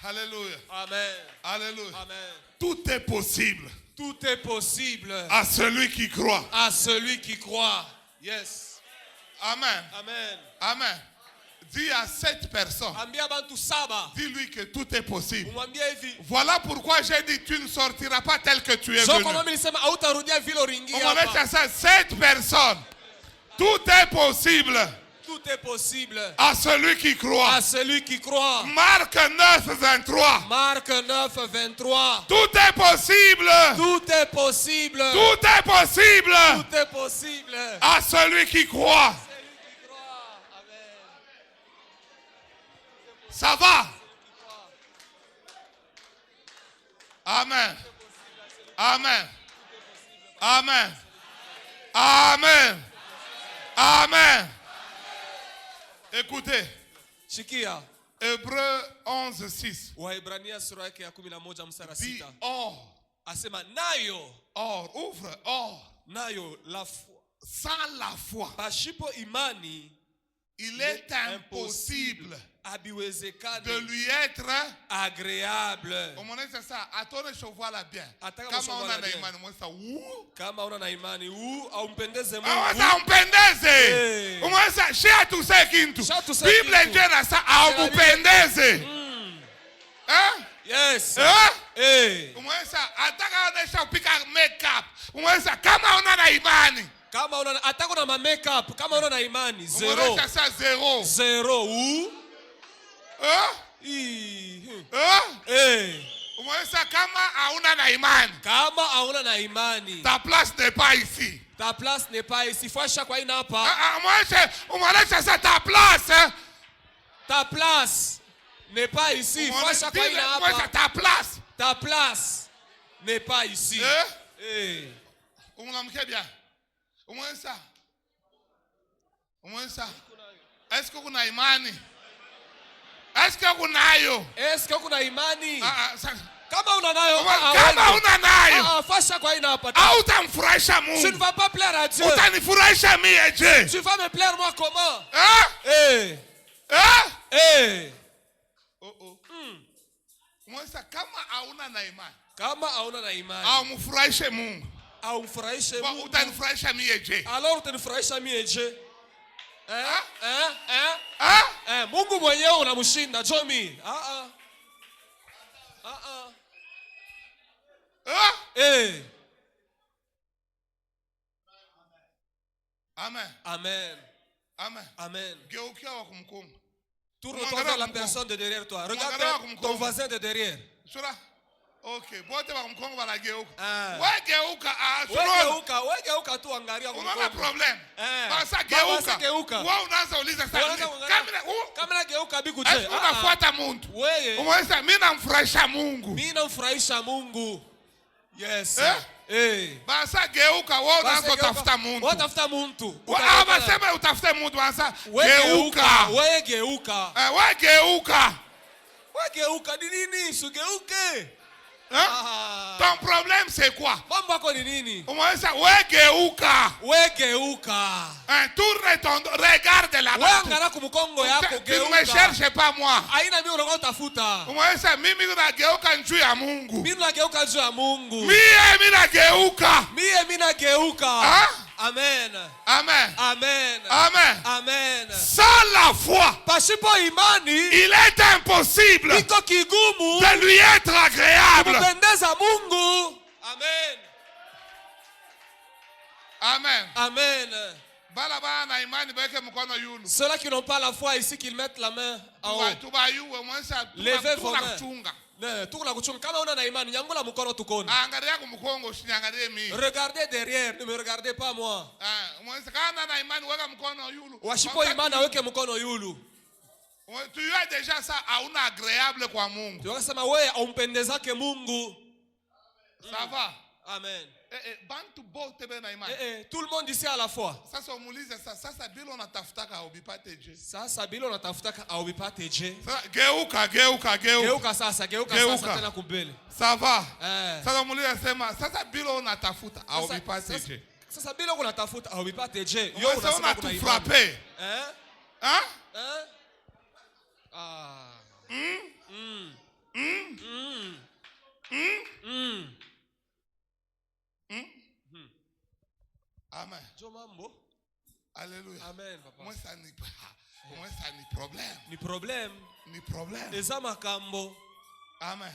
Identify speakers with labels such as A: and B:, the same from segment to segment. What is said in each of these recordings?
A: Alléluia.
B: Amen.
A: Alléluia.
B: Amen.
A: Tout est possible.
B: Tout est possible
A: à celui qui croit.
B: à celui qui croit. Yes.
A: Amen.
B: Amen.
A: Amen. Dis à cette personne.
B: Ambia bantu saba.
A: Dis-lui que tout est possible.
B: Umwambie hivi.
A: Voilà pourquoi j'ai dit tu ne sortiras pas tel que tu es
B: So
A: venu.
B: kama mimi nilisema hautarudia vile uliingia
A: On
B: hapa.
A: va ça, cette personne. Tout est possible.
B: Tout est possible
A: à celui qui croit.
B: à celui qui croit.
A: Marc 9, 23.
B: Marc 9, 23.
A: Tout est possible.
B: Tout est possible.
A: Tout est possible.
B: Tout est possible
A: à celui qui croit.
B: celui qui croit. Amen.
A: Ça va? Amen. Amen. Amen. Amen. Amen. Écoutez.
B: Shikia.
A: Hébreux 11, 6.
B: Waebrania sura yake ya 11 mstari
A: Dit
B: 6.
A: or.
B: Asema nayo.
A: Or. Ouvre. Or.
B: Nayo la foi.
A: Sans la foi.
B: Pashipo imani.
A: Il est impossible de lui être
B: agréable.
A: C'est ça. Attends, je vois là bien.
B: Kama una na imani aumpendeze Mungu.
A: Aumpendeze. Umweza share tu se kintu. Biblia njena sa aumpendeze.
B: Yes.
A: Umweza ataka onesha upika makeup. Umweza kama una na imani.
B: Kama una ataka na makeup, kama una na imani zero.
A: Umweza sa zero.
B: Zero
A: Umweza kama hauna na imani.
B: Kama hauna na imani.
A: Ta place n'est pas ici.
B: Ta place n'est pas ici. Fasha kwa ina hapa.
A: Umweza sa ta place.
B: Ta place n'est pas ici. Fasha kwa ina hapa.
A: Ta place.
B: Ta place n'est pas ici.
A: Unamke bien. Umweza. Est-ce que kuna imani? Est-ce que kunayo?
B: Est-ce que kuna imani? Kama una nayo,
A: kama una nayo,
B: fasha kwa ina hapa.
A: Hautamfurahisha Mungu.
B: Tu ne vas pas plaire à Dieu.
A: Utanifurahisha mie je.
B: Tu vas me plaire moi comment?
A: Mwesa kama hauna na imani.
B: Kama hauna na imani.
A: Haumfurahishe Mungu.
B: Haumfurahishe Mungu.
A: Utanifurahisha mie je.
B: Alors utanifurahisha mie je. Mungu mwenyewe unamshinda Jomi.
A: Amen.
B: Amen.
A: Amen.
B: Amen.
A: Geukia wa kumkongo.
B: Tourne-toi vers la personne de derrière toi. Regarde ton voisin de derrière.
A: Ok, bote wa kumkongo wanageuka.
B: Wegeuka tu angalia kumkongo.
A: Unaona problem? Basa geuka. Wewe unaanza uliza sana.
B: Kamera geuka bikuje.
A: Unafuata mtu.
B: Wewe.
A: Umesema mimi namfurahisha Mungu.
B: Mimi namfurahisha Mungu. Yes.
A: Basa geuka wewe unaanza utafuta mtu.
B: Wewe tafuta mtu.
A: Sema utafute mtu basa. Geuka.
B: Wewe geuka.
A: Wewe geuka.
B: Wewe geuka ni nini? Sugeuke.
A: Ton problème c'est quoi?
B: Mambo yako ni nini?
A: Umeweza wegeuka.
B: Wegeuka.
A: Tourne ton regarde là-bas.
B: Wewe angalia kumkongo yako
A: geuka. Tu me cherches pas moi.
B: Haina mimi unakuwa utafuta.
A: Umeweza mimi nageuka juu ya Mungu.
B: Mimi nageuka juu ya Mungu.
A: Mimi nageuka.
B: Mimi nageuka. Amen.
A: Amen.
B: Amen.
A: Amen.
B: Amen.
A: Sans la foi,
B: pasipo imani,
A: il est impossible
B: iko kigumu
A: de lui être agréable.
B: Kumpendeza Mungu. Amen.
A: Amen.
B: Amen.
A: Ceux-là
B: qui n'ont pas la foi ici, qu'ils mettent la main en haut.
A: Levez vos mains.
B: Regardez derrière, ne me regardez pas moi.
A: Tu as déjà ça agréable kwa Mungu. Ça va?
B: Amen.
A: Tout
B: le monde ici a la foi.
A: Sasa bila unatafutaka haubipate je.
B: Sasa bila unatafutaka haubipate je.
A: Geuka.
B: Geuka sasa tena kumbele.
A: Ça va? Sasa muuliza sema sasa bila unatafuta haubipate je.
B: Sasa bila unatafuta haubipate je.
A: Yo unasema tu frapper. Amen.
B: Jo mambo.
A: Alléluia.
B: Amen, papa.
A: Moi, ça n'est pas. Moi, ça n'est problème.
B: Ni problème.
A: Ni problème.
B: Eza makambo.
A: Amen.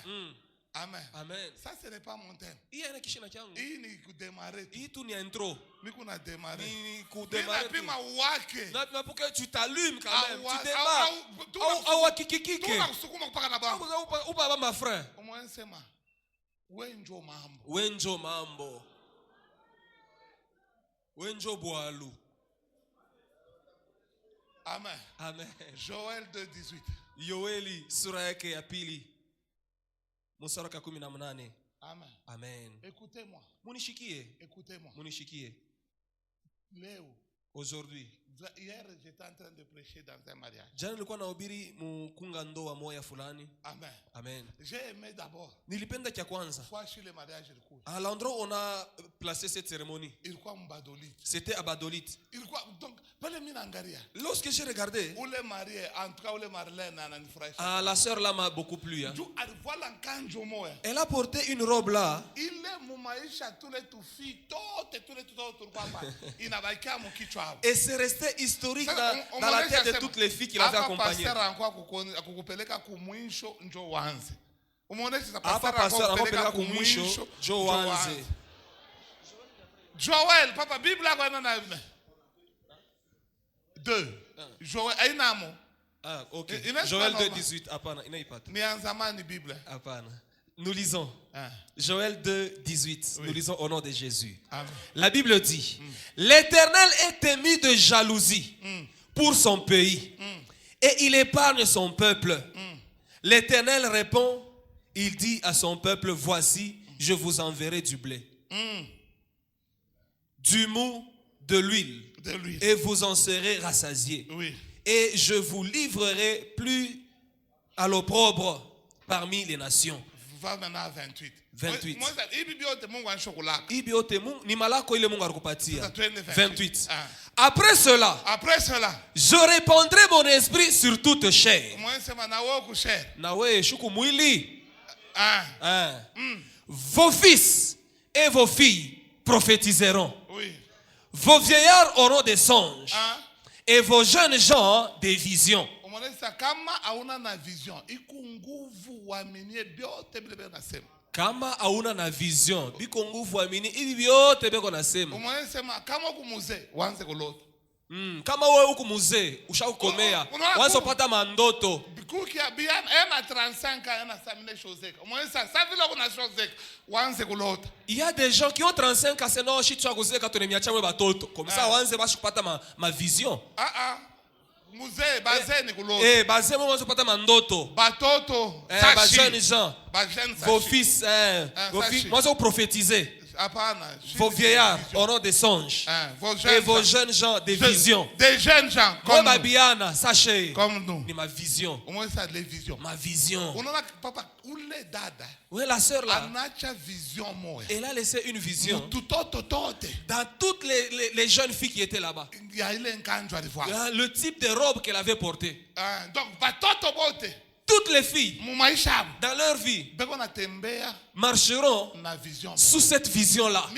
A: Amen.
B: Amen.
A: Ça, ce n'est pas mon thème.
B: Hii ina kishina changu.
A: Hii ni kudémarrer.
B: Hii tu ni intro.
A: Ni kuna démarrer.
B: Ni kudémarrer.
A: Ni napima wake.
B: Na pour que tu t'allumes quand même. Tu
A: démarres.
B: démarres. Au wakikikike.
A: Tunasukuma mpaka na baba.
B: Upa baba frère.
A: Omwe sema. Wenjo mambo.
B: Wenjo mambo. Wenjo bwalu.
A: Amen.
B: Amen.
A: Joël 2:18.
B: Yoeli sura yake ya pili. Mstari wa 18.
A: Amen.
B: Amen.
A: Écoutez-moi.
B: Munishikie.
A: Écoutez-moi.
B: Munishikie.
A: Léo.
B: Aujourd'hui.
A: Hier, j'étais en train de prêcher dans un mariage.
B: Jana nilikuwa nahubiri mkunga ndoa moya fulani.
A: Amen.
B: Amen.
A: J'ai aimé d'abord.
B: Nilipenda kia kwanza.
A: Fois sur le mariage ilikuwa.
B: À l'endroit où on a placé cette cérémonie.
A: Ilikuwa Mbadolite.
B: C'était à Badolite.
A: Ilikuwa donc pale mimi naangalia.
B: Lorsque j'ai regardé,
A: Ule marié, en tout cas ule Marlène ananifurahisha.
B: ah, la sœur là m'a beaucoup plu. Hein.
A: Voilà kanjo moya.
B: Elle a porté une robe là.
A: Ile mumaisha tule tufi tote tule tuto tulikuwa hapa. Inabakia mkichwa hapo.
B: Et c'est resté historique dans la tête de toutes les filles qui l'avaient accompagnée.
A: Kukupeleka kumwisho njo wanze. Umeonesha
B: Hapa pasteur akupeleka kumwisho njo wanze.
A: Joël, papa Bible yako ina na 2. Joël ainamo.
B: Ah, OK. Joël 2:18 hapana inaipata.
A: Ni anzamani Bible.
B: Hapana. Nous lisons. Joël 2:18. Oui. Nous lisons au nom de Jésus.
A: Amen.
B: La Bible dit, l'Éternel est ému de jalousie pour son pays et il épargne son peuple. L'Éternel répond, il dit à son peuple, voici, je vous enverrai du blé, du mou, de l'huile, et vous en serez rassasiés. Oui. Et je vous livrerai plus à l'opprobre parmi les nations.
A: Va maintenant à 28.
B: 28.
A: 28.
B: Après cela, je répandrai mon esprit sur toute chair. Vos fils et vos filles prophétiseront. Oui. Vos vieillards auront des songes. Et vos jeunes gens des visions. Kama hauna na vision biko nguvu amini hivi vyote biko nasema.
A: Umesema kama kumuze uanze kulota.
B: Kama wewe huko mzee ushakukomea waanze kupata mandoto.
A: Bikukia bien ema 35 ana samine chose. Umesema sasa vile kuna chose uanze kulota.
B: Il y a des gens qui ont 35 ans c'est non shit tu kuzeka tunemiacha mwe batoto. Comme ça waanze bashi kupata ma vision.
A: Muzee bazeni kulota.
B: Bazeni mwanzo kupata mandoto.
A: Batoto
B: sachi. Jeunes gens. Vos fils vos filles mwanzo prophétiser. Vos vieillards auront des songes. Et vos jeunes gens des visions.
A: Des jeunes gens
B: comme Babiana, sachez.
A: Comme nous.
B: Ni ma vision.
A: Au moins ça les visions.
B: Ma vision.
A: On a papa ou les dada.
B: Oui, la sœur là.
A: Vision moi.
B: Elle a laissé une vision.
A: Dans
B: toutes les jeunes filles qui étaient là-bas.
A: Il y a
B: le type de robe qu'elle avait portée.
A: Donc
B: toutes les filles dans leur vie marcheront sous cette vision-là.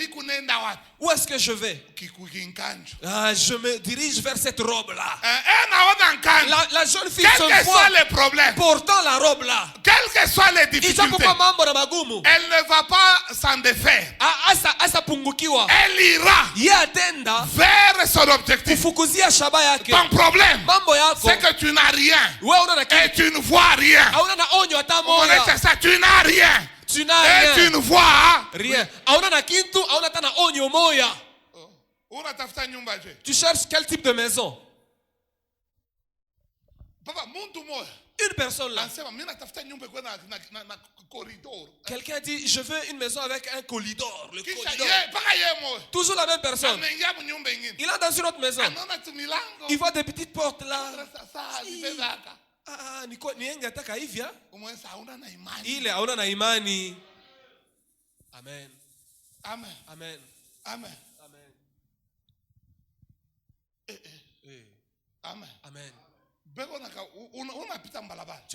B: Où est-ce que je vais? Je me dirige vers cette robe-là. La jeune fille se voit portant la robe-là.
A: Quelles que soient les difficultés, elle ne va pas s'en défaire. Elle ira vers son objectif. Ton problème, c'est que tu n'as rien. Et tu ne vois rien. C'est ça, tu n'as rien.
B: Tu n'as rien.
A: Et tu ne vois
B: rien. Tu cherches quel type de maison? Une personne là. Quelqu'un dit, je veux une maison avec un corridor. Le corridor. Toujours la même personne. Il est dans une autre maison. Il voit des petites portes là. Il est hauna na imani. Amen.
A: Amen.
B: Amen.
A: Amen.
B: Amen.
A: Amen.
B: Amen. Tu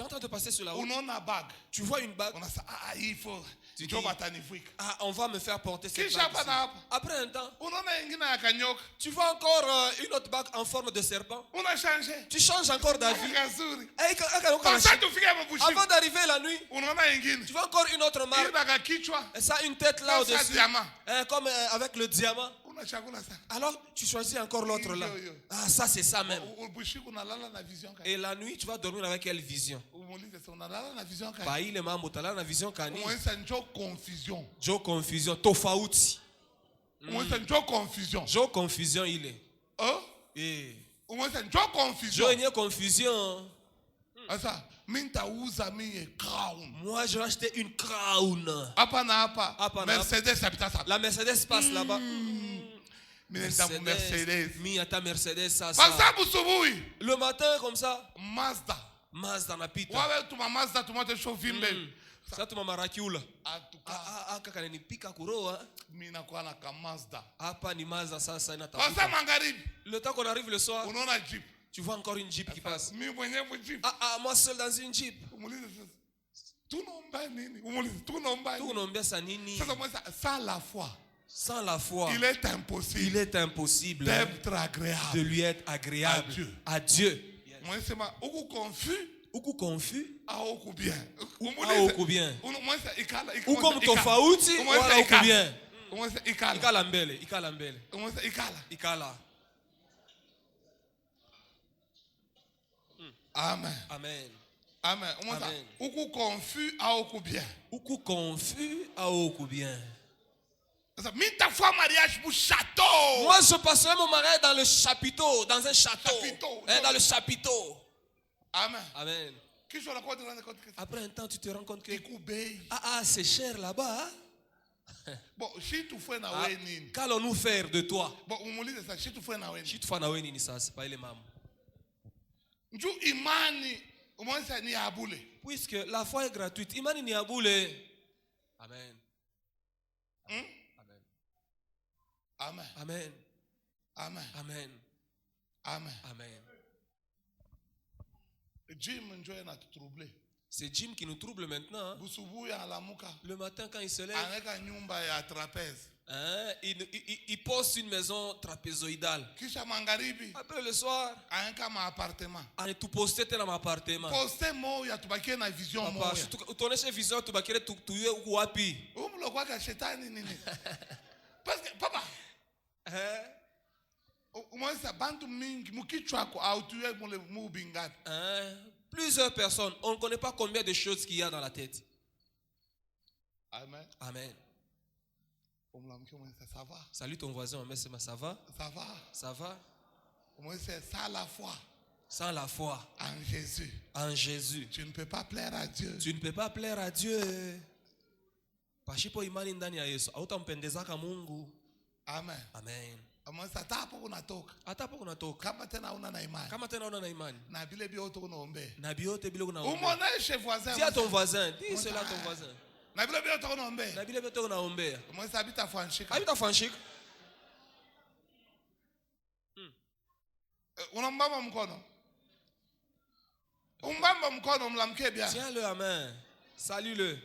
B: es en train de passer sur la route. Tu vois une bague. Tu dis, on va me faire porter cette bague ici. Après un temps, tu vois encore une autre bague en forme de serpent. Tu changes encore d'avis. Avant d'arriver la nuit, tu vois encore une autre marque. Et ça a une tête là au-dessus. Comme avec le diamant. Alors tu choisis encore l'autre là. Ah, ça c'est ça même. Et la nuit tu vas dormir avec quelle vision? Bah il est mambo tala na vision kani. Jo confusion tofauti. Jo confusion il est. Jo une confusion. Moi je vais acheter une crown.
A: Mercedes.
B: La Mercedes passe là-bas.
A: Mercedes.
B: Ça. Le matin comme ça. Mazda na pita. Ça tu m'as rakiula. Kaka ni pika kuroa.
A: Mina kwa na Mazda.
B: Hapa ni Mazda sasa inatafuta. Le temps qu'on arrive le soir. Tu vois encore une Jeep qui passe. Moi seul dans une Jeep. Tout nombia sa nini. Sans la foi, il est impossible de lui être agréable à Dieu. Ou confus, ou bien. Ou comme tofauti, ou bien. Ikala mbele.
A: Amen.
B: Amen.
A: Ou confus, ou bien.
B: Moi je passerai mon mariage dans le chapiteau, dans un château. Dans le chapiteau.
A: Amen.
B: Amen. Après un temps tu te rends compte que c'est cher là-bas.
A: Bon,
B: qu'allons-nous faire de toi? Si tu fais na weni ni ça, c'est pas les mamans. Puisque la foi est gratuite, imani ni abule. Amen.
A: Amen.
B: Amen.
A: Amen.
B: Amen.
A: Amen.
B: Amen. C'est Jim qui nous trouble maintenant. Hein? Le matin quand il se lève, il pose une maison trapézoïdale. Après le soir, il tout posté dans mon appartement. Tu as vision, tu es wapi.
A: Parce que papa,
B: plusieurs personnes, on ne connaît pas combien de choses qu'il y a dans la tête.
A: Amen.
B: Amen.
A: Ça va.
B: Salut ton voisin, ça va?
A: Ça va.
B: Ça va.
A: Sans la foi.
B: Sans la foi.
A: En Jésus.
B: En Jésus.
A: Tu ne peux pas plaire à Dieu.
B: Tu ne peux pas plaire à Dieu. Pashipo imani ndani ya Yesu hautampendezaka Mungu.
A: Amen.
B: Amen.
A: Hata hapo unatoka. Kama tena una na imani. Na bile biote unaombe.
B: Na biote bile unaombe.
A: Umoneshe voisin.
B: Dis à ton voisin, dis cela à ton voisin.
A: Na bile biote unaombe.
B: Na bile biote unaombe.
A: Umweza habita fanshika.
B: Habita fanshika.
A: Unambamba mkono. Umbamba mkono mlamke bien.
B: Tiens-le à main. Salue-le.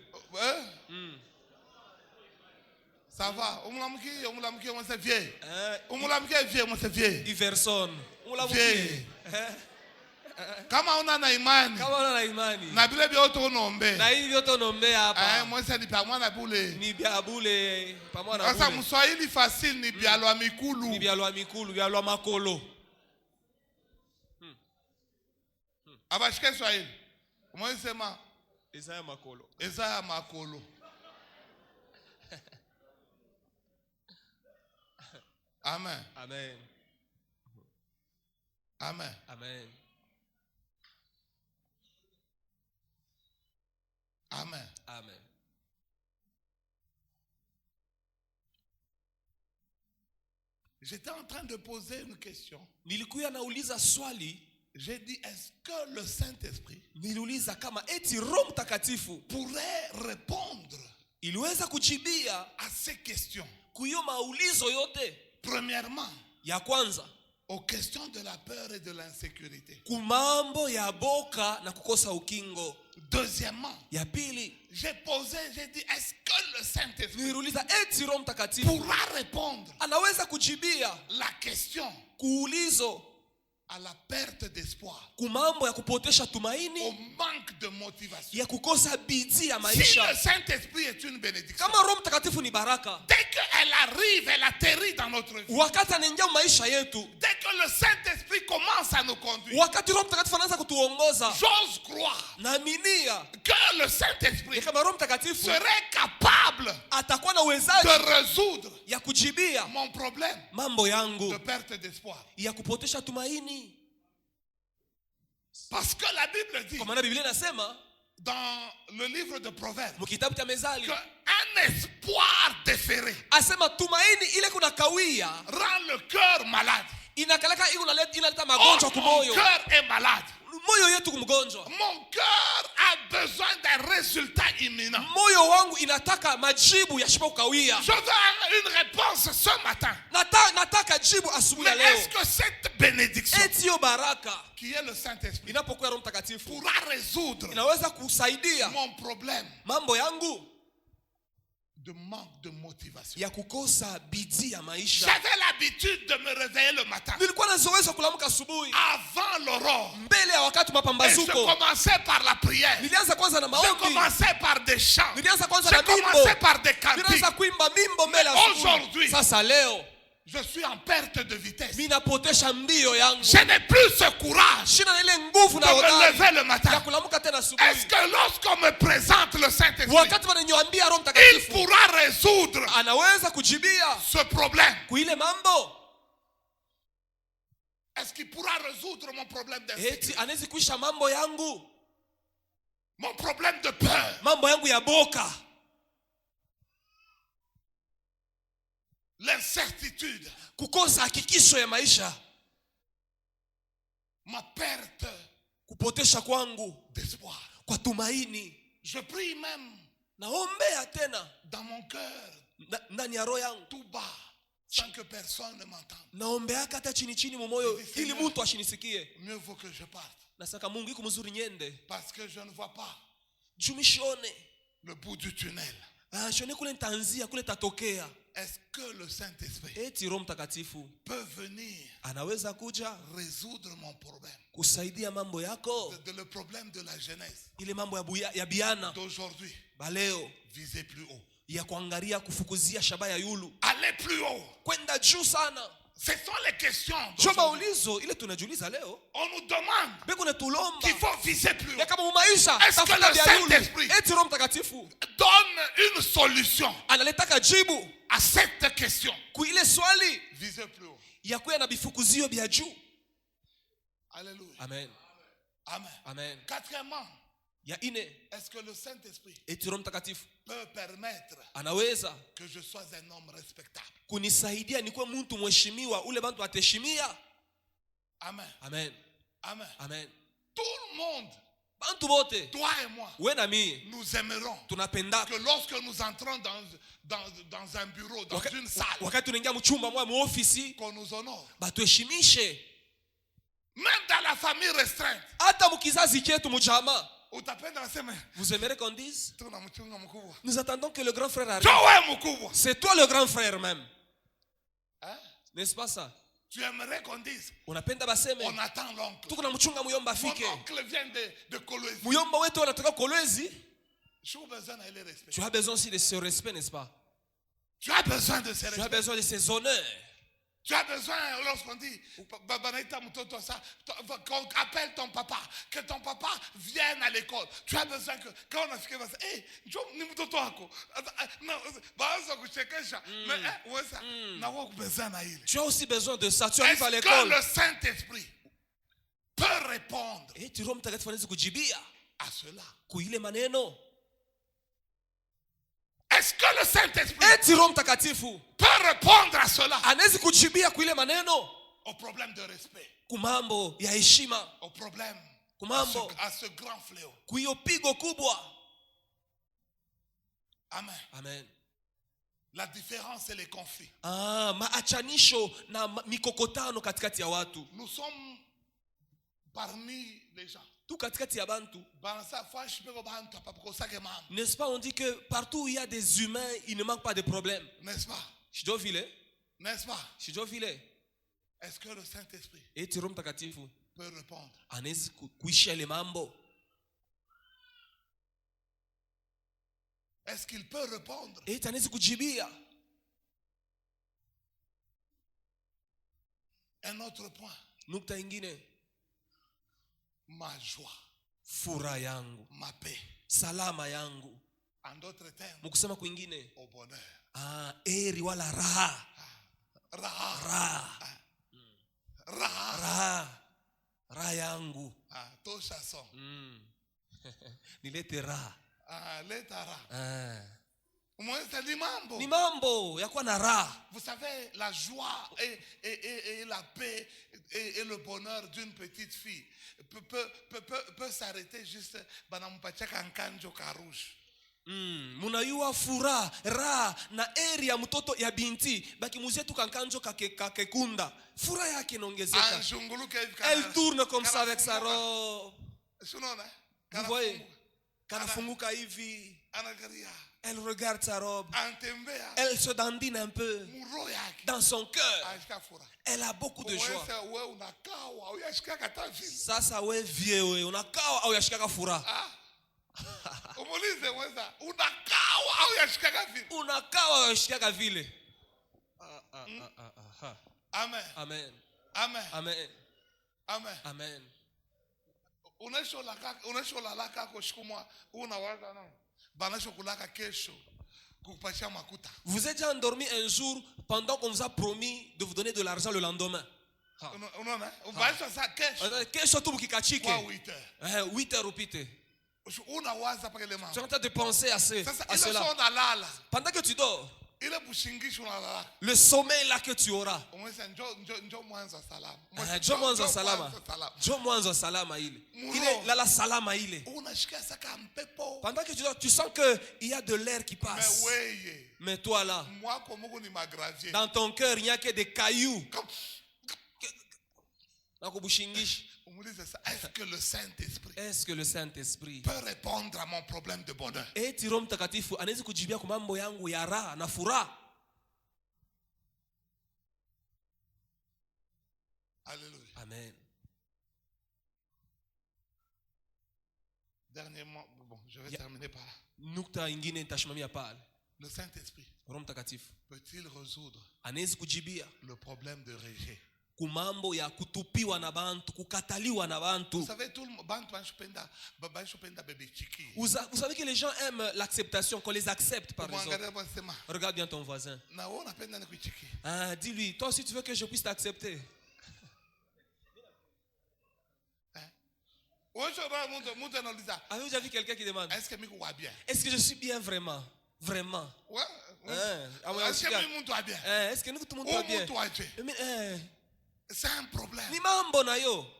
A: Ça va. Umlamke, on se vieille. Umlamke vieux, on se vieille.
B: Iverson.
A: Umlamke. Kama una na imani. Na bile biote unombe.
B: Na hivi biote unombe hapa.
A: Mwese ni pamoja na bule.
B: Ni bia bule pamoja na bule.
A: Sasa Mswahili fasili ni bialwa mikulu.
B: Ni bialwa mikulu, bialwa makolo.
A: Abashike Swahili. Mwese sema
B: Isaya makolo.
A: Isaya makolo. Amen.
B: Amen.
A: Amen.
B: Amen.
A: Amen.
B: Amen.
A: J'étais en train de poser une question.
B: Nilikuwa nauliza swali.
A: J'ai dit, est-ce que le Saint-Esprit
B: niliuliza kama eti Roho Mtakatifu
A: pourrait répondre
B: iliweza kujibia
A: à ces questions?
B: Kuyo maulizo yote.
A: Premièrement,
B: ya kwanza, aux questions de la peur et de l'insécurité.
A: Kumambo ya boka na kukosa ukingo.
B: Deuxièmement,
A: ya pili,
B: j'ai dit, est-ce que le Saint-Esprit
A: pourra
B: répondre
A: anaweza kujibia
B: la question
A: kuulizo
B: à la perte d'espoir,
A: kumambo ya kupotesha tumaini,
B: au manque de motivation,
A: ya kukosa bidii ya
B: si
A: maisha.
B: le Saint-Esprit est une bénédiction,
A: kama Roho Mtakatifu ni baraka,
B: dès qu'elle arrive, elle atterrit dans notre vie,
A: wakati anaingia maisha yetu,
B: dès que le Saint-Esprit commence à nous conduire,
A: wakati Roho Mtakatifu anaanza kutuongoza,
B: j'ose croire
A: naaminia
B: que le Saint-Esprit
A: kama Roho Mtakatifu
B: serait capable
A: atakuwa na uwezaji
B: de résoudre
A: ya kujibia
B: mon problème
A: mambo yangu
B: de perte d'espoir.
A: ya kupotesha tumaini.
B: Parce que la Bible dit,
A: kwa maana Biblia inasema
B: dans le livre de Proverbes,
A: mkitabu cha Mezali,
B: que un espoir déféré
A: asema tumaini ile kuna kawia
B: rend le cœur malade.
A: inakalaka inaleta magonjwa kumoyo.
B: Mon cœur est malade.
A: Moyo yetu kumgonjwa.
B: Mon cœur a besoin d'un résultat imminent.
A: Moyo wangu inataka majibu yashipo kawia.
B: Je veux une réponse ce matin.
A: Nataka jibu asubuhi ya
B: Mais
A: leo.
B: est-ce que cette bénédiction
A: Etio baraka
B: qui est le Saint-Esprit
A: inapokuwa Roho Mtakatifu
B: pourra résoudre
A: inaweza kusaidia
B: mon problème
A: mambo yangu
B: de manque de motivation?
A: ya kukosa bidii ya maisha.
B: J'avais l'habitude de me réveiller le matin
A: Nilikuwa nazoeza kuamka asubuhi
B: avant l'aurore.
A: mbele ya wakati
B: Et je
A: mapambazuko.
B: commençais par la prière.
A: Nilianza kwanza na
B: Je
A: maombi.
B: commençais par des chants.
A: Nilianza kwanza
B: Je
A: na
B: commençais
A: mimbo.
B: par des cantiques.
A: Nilianza kuimba mimbo mbele ya
B: Aujourd'hui,
A: asubuhi. Sasa leo
B: je suis en perte de vitesse.
A: mimi napotesha mbio yangu.
B: Je n'ai plus ce courage
A: Sina ile nguvu
B: de
A: na
B: me
A: hodari
B: lever le
A: ya
B: matin.
A: kuamka tena
B: Est-ce
A: asubuhi.
B: que lorsqu'on me présente le Saint-Esprit,
A: Wakati wananiambia Roho
B: il
A: Mtakatifu
B: pourra résoudre
A: anaweza kujibia
B: ce problème?
A: kuile mambo,
B: Est-ce qu'il pourra résoudre mon problème d'insécurité,
A: eti anaweza kuisha mambo yangu,
B: mon problème de peur,
A: mambo yangu ya boka,
B: l'incertitude,
A: kukosa hakikisho ya maisha,
B: ma perte
A: kupotesha kwangu
B: d'espoir?
A: kwa tumaini?
B: Je prie même
A: Naombea tena
B: dans mon cœur,
A: ndani ya roho yangu,
B: tout bas, sans que personne ne m'entende.
A: naombea hata chini chini mumoyo ili mtu ashinisikie.
B: Mieux vaut que je parte,
A: Nasaka Mungu iko mzuri nyende
B: parce que je ne vois pas
A: jumishone
B: le bout du tunnel.
A: shone kule nitaanzia kule tatokea.
B: Est-ce que le Saint-Esprit
A: Eti Roho Mtakatifu
B: peut venir
A: anaweza kuja
B: résoudre mon problème,
A: kusaidia mambo yako,
B: le problème de la jeunesse
A: ile mambo ya biana
B: d'aujourd'hui?
A: baleo,
B: Visez plus haut,
A: ya kuangalia kufukuzia shaba ya yulu,
B: allez plus haut.
A: kwenda juu sana.
B: Ce sont les questions
A: Joma
B: d'aujourd'hui.
A: ulizo ile tunajiuliza leo,
B: On nous demande
A: beko na tulomba
B: qu'il faut viser plus
A: ya
B: haut.
A: kama maisha
B: Est-ce que
A: tafuta
B: le
A: vya yulu.
B: Saint-Esprit
A: Eti Roho Mtakatifu
B: donne une solution
A: analetaka jibu
B: à cette question?
A: kuile swali
B: Visez plus haut.
A: ya kuya na bifukuzio vya juu.
B: Alléluia.
A: Amen.
B: Amen.
A: Amen.
B: Quatrièmement,
A: Ya ine,
B: est-ce que le Saint-Esprit
A: eti Roho Mtakatifu
B: peut permettre
A: anaweza
B: que je sois un homme respectable?
A: kunisaidia nikuwe mtu mheshimiwa, ule bantu ateshimia.
B: Amen.
A: Amen.
B: Amen.
A: Amen.
B: Tout le monde,
A: Bantu bote,
B: toi et moi,
A: we na mimi
B: nous aimerons
A: tunapenda
B: que lorsque nous entrons dans un bureau, dans une salle,
A: wakati tunaingia mchumba mwa muofisi
B: qu'on nous honore.
A: batuheshimishe,
B: Même dans la famille restreinte,
A: hata mkizazi chetu mjama.
B: utapenda waseme
A: Vous aimerez qu'on dise
B: tuna mchunga mkubwa.
A: nous attendons que le grand frère arrive.
B: Joe mkubwa.
A: C'est toi le grand frère même,
B: Hein?
A: n'est-ce pas ça?
B: Tu aimerais qu'on dise
A: Unapenda baseme
B: on attend l'oncle.
A: tuko na mchunga muyomba
B: Mon
A: afike.
B: oncle vient de Kolwezi.
A: Muyomba wetu anatoka Kolwezi.
B: Je suis besoin de le respect.
A: Tu as besoin aussi de ce respect, n'est-ce pas?
B: Tu as besoin de ce
A: Tu as
B: respect.
A: besoin de ces honneurs.
B: Tu as besoin, lorsqu'on dit, qu'on appelle ton papa, que ton papa vienne à l'école. Tu as besoin que, quand on a fait ça, hey, ni mtoto wako. Baanza kuchekesha. Mais, ouais, ça.
A: Tu as aussi besoin de ça. Tu arrives à
B: Est-ce que
A: l'école.
B: le Saint-Esprit peut répondre
A: Et tu Roho Mtakatifu anaweza kujibia
B: à cela?
A: kuile maneno.
B: Est-ce que le Saint-Esprit
A: Eti Roho Mtakatifu
B: peut répondre à cela?
A: anaweza kujibia kuile maneno,
B: Au problème de respect,
A: kumambo ya heshima,
B: au problème
A: kumambo
B: à ce grand fléau.
A: kuiyo pigo kubwa.
B: Amen.
A: Amen.
B: La différence et les conflits.
A: Maachanisho na mikokotano katikati ya watu.
B: Nous sommes parmi les gens.
A: Tout katikati ya bantu. N'est-ce pas, on dit que partout où il y a des humains, il ne manque pas de problèmes.
B: N'est-ce pas?
A: N'est-ce pas?
B: Est-ce que le Saint-Esprit
A: peut
B: répondre? Est-ce qu'il peut répondre? Un autre point. Ma joie.
A: Furaha yangu.
B: Ma paix.
A: Salama yangu.
B: En d'autres termes.
A: Mukusema kwingine.
B: Au bonheur.
A: Eri wala raha. Raha yangu.
B: To chanson.
A: Nilete raha.
B: Leta raha.
A: Ni mambo ya kuwa na raha.
B: Vous savez, la joie et la paix et le bonheur d'une petite fille peut s'arrêter juste banampachaka nkanjo ka rouge.
A: Munayua furaha, raha na eri ya mtoto ya binti baki muzetu kankanjo kakekunda. Furaha yake inaongezeka. Elle tourne comme ça avec sa robe. Vous voyez? Kanafunguka hivi. Elle regarde sa robe. Elle se dandine un peu. Dans son cœur, elle a beaucoup de joie. Ça ouais vieux ouais. Unakawa au yashikaka furaha. Unakawa au yashikaka vile.
B: Amen.
A: Amen.
B: Amen.
A: Amen.
B: Amen.
A: Amen. Vous êtes déjà endormi un jour pendant qu'on vous a promis de vous donner de l'argent le lendemain. 8 heures upite. Tu es en train de penser à cela. Pendant que tu dors, le sommeil là que tu auras. Pendant que tu dors, tu sens qu'il y a de l'air qui passe. Mais toi là, dans ton cœur, il n'y a que des cailloux.
B: Est-ce que le Saint-Esprit peut répondre à mon problème de bonheur? Alléluia.
A: Amen.
B: Dernièrement, je vais terminer par là. Le Saint-Esprit peut-il résoudre le problème de rejet?
A: Kumambo ya kutupiwa na bantu, kukataliwa na bantu.
B: Vous savez, tout le monde
A: vous savez que les gens aiment l'acceptation, qu'on les accepte par les autres. Regarde bien ton voisin. Dis-lui, toi aussi tu veux que je puisse t'accepter. Avez-vous déjà vu quelqu'un qui demande: est-ce que je suis bien vraiment? Vraiment?
B: Est-ce que tout le monde va bien? C'est un problème.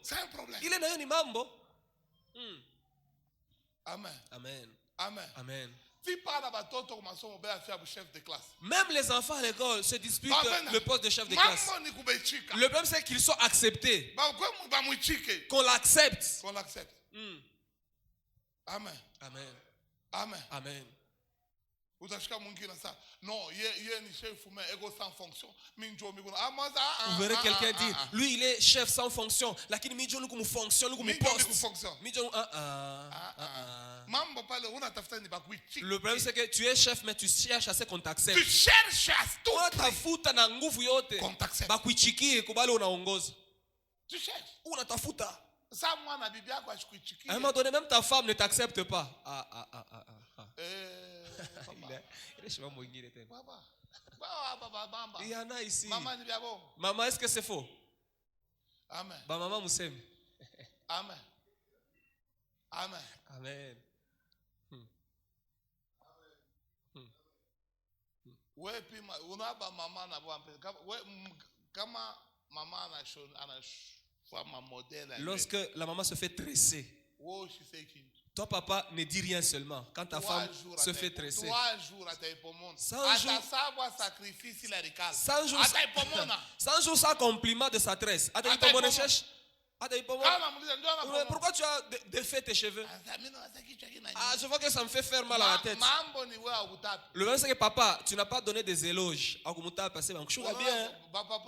B: C'est un problème.
A: Il est nayo ni mambo.
B: Amen.
A: Amen.
B: Amen.
A: Amen.
B: Même
A: les enfants à l'école se disputent le poste de chef de classe. Le problème c'est qu'ils sont acceptés. Qu'on l'accepte.
B: Qu'on l'accepte. Amen.
A: Amen.
B: Amen.
A: Amen.
B: Non, chef mais ego sans fonction.
A: Vous verrez quelqu'un dire, lui il est chef sans fonction. Lakini mijo nuku mu fonction, nuku mu poste. Mijo Le problème c'est que tu es chef mais tu cherches à ce qu'on t'accepte.
B: Tu cherches à tout.
A: Unatafuta na nguvu yote
B: qu'on t'accepte.
A: Bakuichikie kubali unaongoza.
B: Tu cherches.
A: Unatafuta.
B: Ça moi na bibi yako ashikuichikie.
A: À un moment donné même ta femme ne t'accepte pas. Il y en a ici. Maman, est-ce que c'est faux?
B: Amen.
A: Maman Moussem.
B: Amen. Amen.
A: Amen.
B: Ouais, puis on a maman na kama maman ana modèle.
A: Lorsque la maman se fait tresser.
B: Toi, papa, ne dis rien seulement. Quand ta femme se fait tresser.
A: 3 jours à tes poumons.
B: 100 jours. 100 jours sans compliment de sa tresse. Pourquoi tu as défait tes cheveux? Ah, je vois que ça me fait faire mal à la tête. Le problème c'est que papa, tu n'as pas donné des éloges.
A: Papa,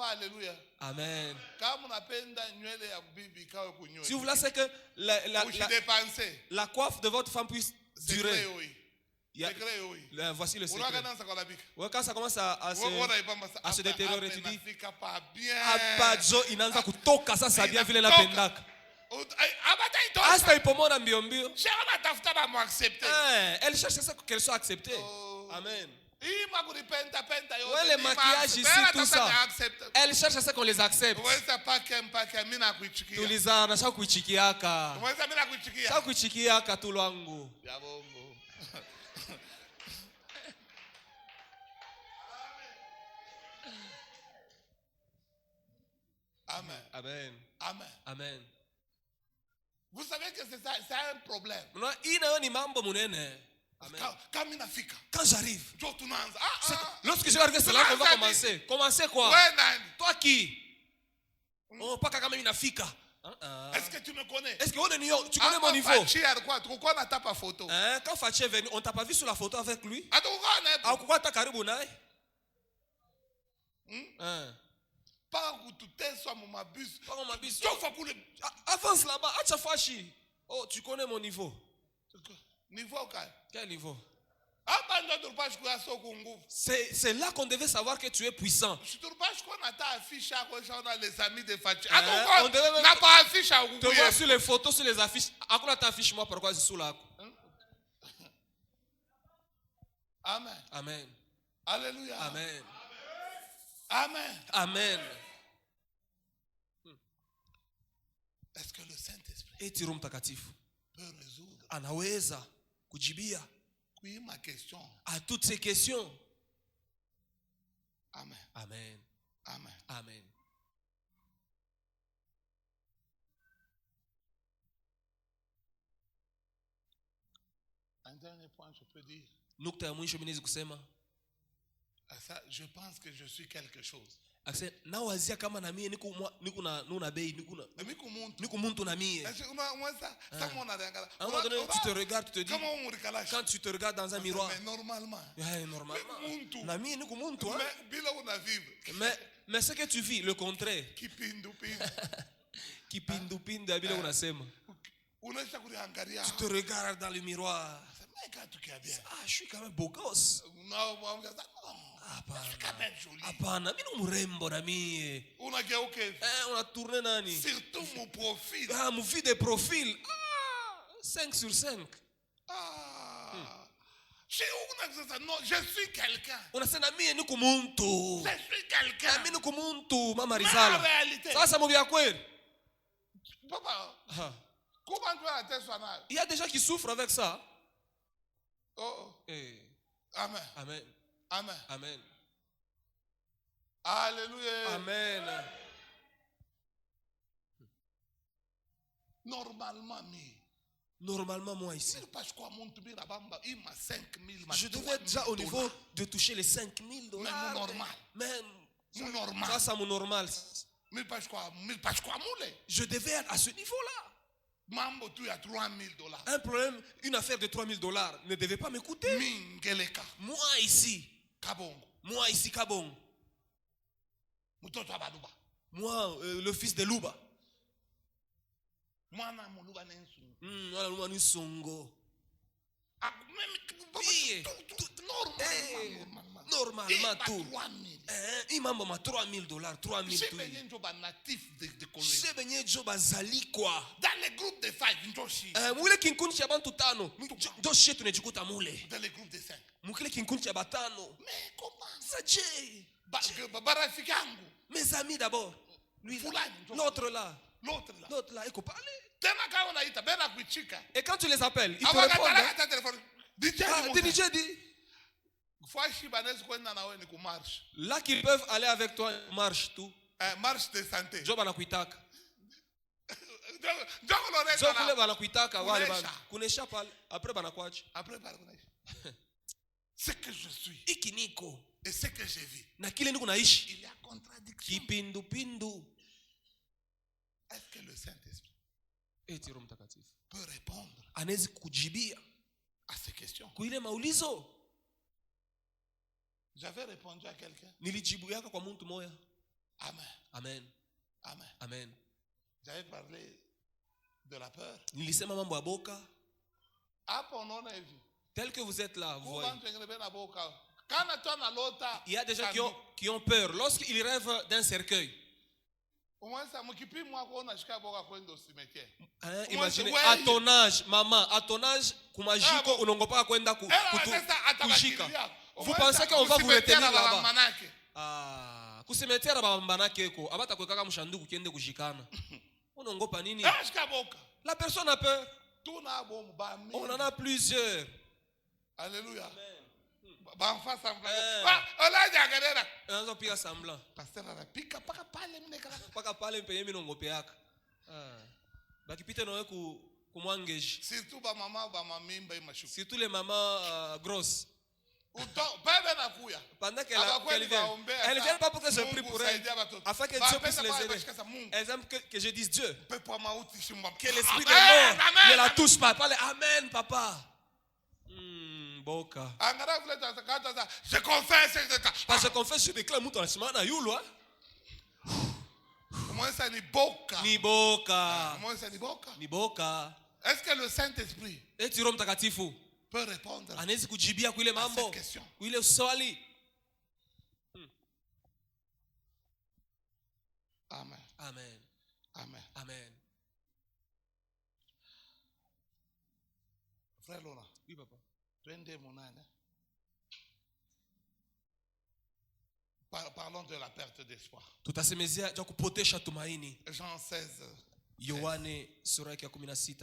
A: alléluia.
B: Amen. Si vous voulez, c'est que la coiffe de votre femme puisse durer. Voici le secret. Quand ça commence à se détériorer, tu dis Apajo inaanza kutoka sasa bien vile napendaka. Hasta ipomona mbio mbio. Elle cherche qu'elle soit acceptée. Amen. Ouais, les maquillages ici, tout ça. Elle cherche à ce qu'on les accepte. Tuliza na shaka kuichikiaka. Shaka kuichikiaka tu lwangu.
A: Amen.
B: Amen.
A: Amen.
B: Amen.
A: Vous savez que c'est un problème.
B: Quand j'arrive,
A: lorsque
B: je vais arriver, c'est là qu'on va commencer. Commencer quoi? Toi qui? Oh, pas quand même une fika.
A: Est-ce que tu me connais?
B: Est-ce que tu connais mon niveau? Quand Fachi est venu, on t'a pas vu sur la photo avec lui? Pourquoi t'as karibu naye? Avance là-bas. Oh, tu connais mon niveau.
A: Niveau
B: quel niveau? C'est là qu'on devait savoir que tu es puissant. On te voit sur les photos, sur les affiches. À quoi t'affiches moi pourquoi c'est sous là?
A: Amen.
B: Amen.
A: Alléluia.
B: Amen.
A: Amen.
B: Amen.
A: Est-ce que le Saint-Esprit
B: peut résoudre, anaweza kujibia
A: ma question
B: à toutes ces questions?
A: Amen.
B: Amen.
A: Amen.
B: Amen.
A: Un dernier point, je peux dire. Ça, je pense que je suis quelque chose.
B: Nawazia kama na mie niko bei niko muntu na mie. Tu te regardes, tu te dis, quand tu te regardes dans un miroir,
A: normalement,
B: na mie niko muntu, mais ce que tu vis, le contraire. Kipindupindu ya vile unasema. Tu te regardes dans le miroir. Ah, je suis quand même beau gosse. Hapana, mimi ni mrembo na mie. Una tourné nani?
A: Surtout mon profil.
B: Mon vie de profil. 5 sur 5.
A: Je suis quelqu'un.
B: Unasema mie niko muntu.
A: Je suis quelqu'un.
B: Mimi niko muntu, mama Rizala. Sasa mo vya kweli.
A: Papa. Comment tu as été soigné?
B: Il y a des gens qui souffrent avec ça.
A: Amen.
B: Amen.
A: Amen.
B: Amen.
A: Alléluia.
B: Amen. Normalement, moi ici, je devais être déjà au niveau de toucher les $5,000.
A: Normal.
B: Ça, c'est mon normal. Je devais être à ce niveau-là. Un problème, une affaire de $3,000 ne devait pas m'écouter. Moi ici, Kabong. Moi, le fils de Luba. Normalement tout. Il m'a donné $3,000.
A: Dans les groupes de 5,
B: dans les
A: groupes de 5.
B: Mais comment? Mes amis d'abord. Lui, l'autre là. L'autre là, il peut parler. Et quand tu les appelles, ils te répondent. DJ dit. Là qu'ils peuvent aller avec toi, marche tout.
A: Marche de santé.
B: Ce que je suis et ce que je vis,
A: il
B: y a contradiction. Est-ce que le Saint-Esprit peut répondre à ces questions? J'avais répondu à quelqu'un. Amen.
A: Amen.
B: Amen.
A: Amen.
B: J'avais parlé de la peur.
A: Tel que vous êtes là, vous voyez. Il y a des gens qui ont peur lorsqu'ils rêvent d'un cercueil. Imaginez, à ton âge, maman, à ton âge, vous pensez qu'on va vous retenir là-bas? Kusimetera bambanake eko abata kwekaka mushanduku kiende kushikana. Unongopa nini? La personne a peur. On en a plusieurs.
B: Alléluia.
A: Semblant.
B: Pasteur anapika paka pale
A: mpenye minongopeaka. Bakipite nowe kumwangeji.
B: Surtout ba mama ba mamimba imashuku.
A: Surtout les mamans grosses.
B: Pendant
A: qu'elle vient, elle ne vient pas pour que je prie pour elle, afin que Dieu puisse les aider. Elle aime que je dise Dieu. Que l'esprit de mort ne la touche pas. Parlez Amen, papa. Boka.
B: Je confesse.
A: Parce que je confesse, je déclare mon enseignement à Yulo. Ni boka.
B: Est-ce que le Saint-Esprit peut répondre à cette question? Amen.
A: Amen.
B: Amen.
A: Amen.
B: Frère Laurent.
A: Oui, papa.
B: Parlons de la perte d'espoir. Jean 16.
A: Yohane sura ya 16.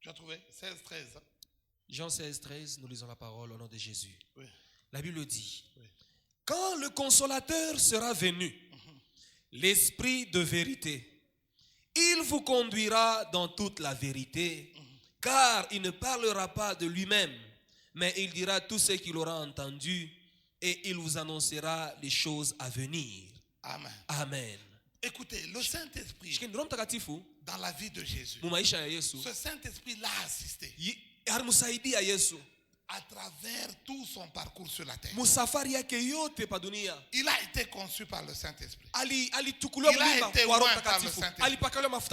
B: Tu as trouvé 16, 13.
A: Jean 16, 13, nous lisons la parole au nom de Jésus.
B: Oui.
A: La Bible dit,
B: oui.
A: Quand le consolateur sera venu, l'Esprit de vérité, il vous conduira dans toute la vérité, car il ne parlera pas de lui-même, mais il dira tout ce qu'il aura entendu et il vous annoncera les choses à venir.
B: Amen.
A: Amen.
B: Écoutez, le Saint-Esprit, dans la vie de Jésus, ce Saint-Esprit l'a assisté à travers tout son parcours sur la terre. Il a été conçu par le Saint-Esprit. Il a été oint par le Saint-Esprit.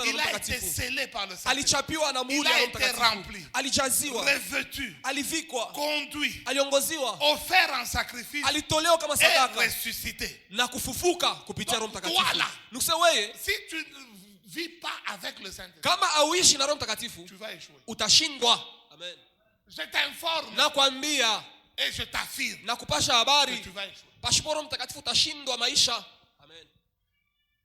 B: Il a été scellé par le Saint-Esprit. Il a été rempli, revêtu, conduit, offert en sacrifice et ressuscité. Voilà. Si tu ne vis pas avec le Saint-Esprit, tu vas échouer.
A: Amen.
B: Je t'informe et je t'affirme que tu vas échouer.
A: Amen.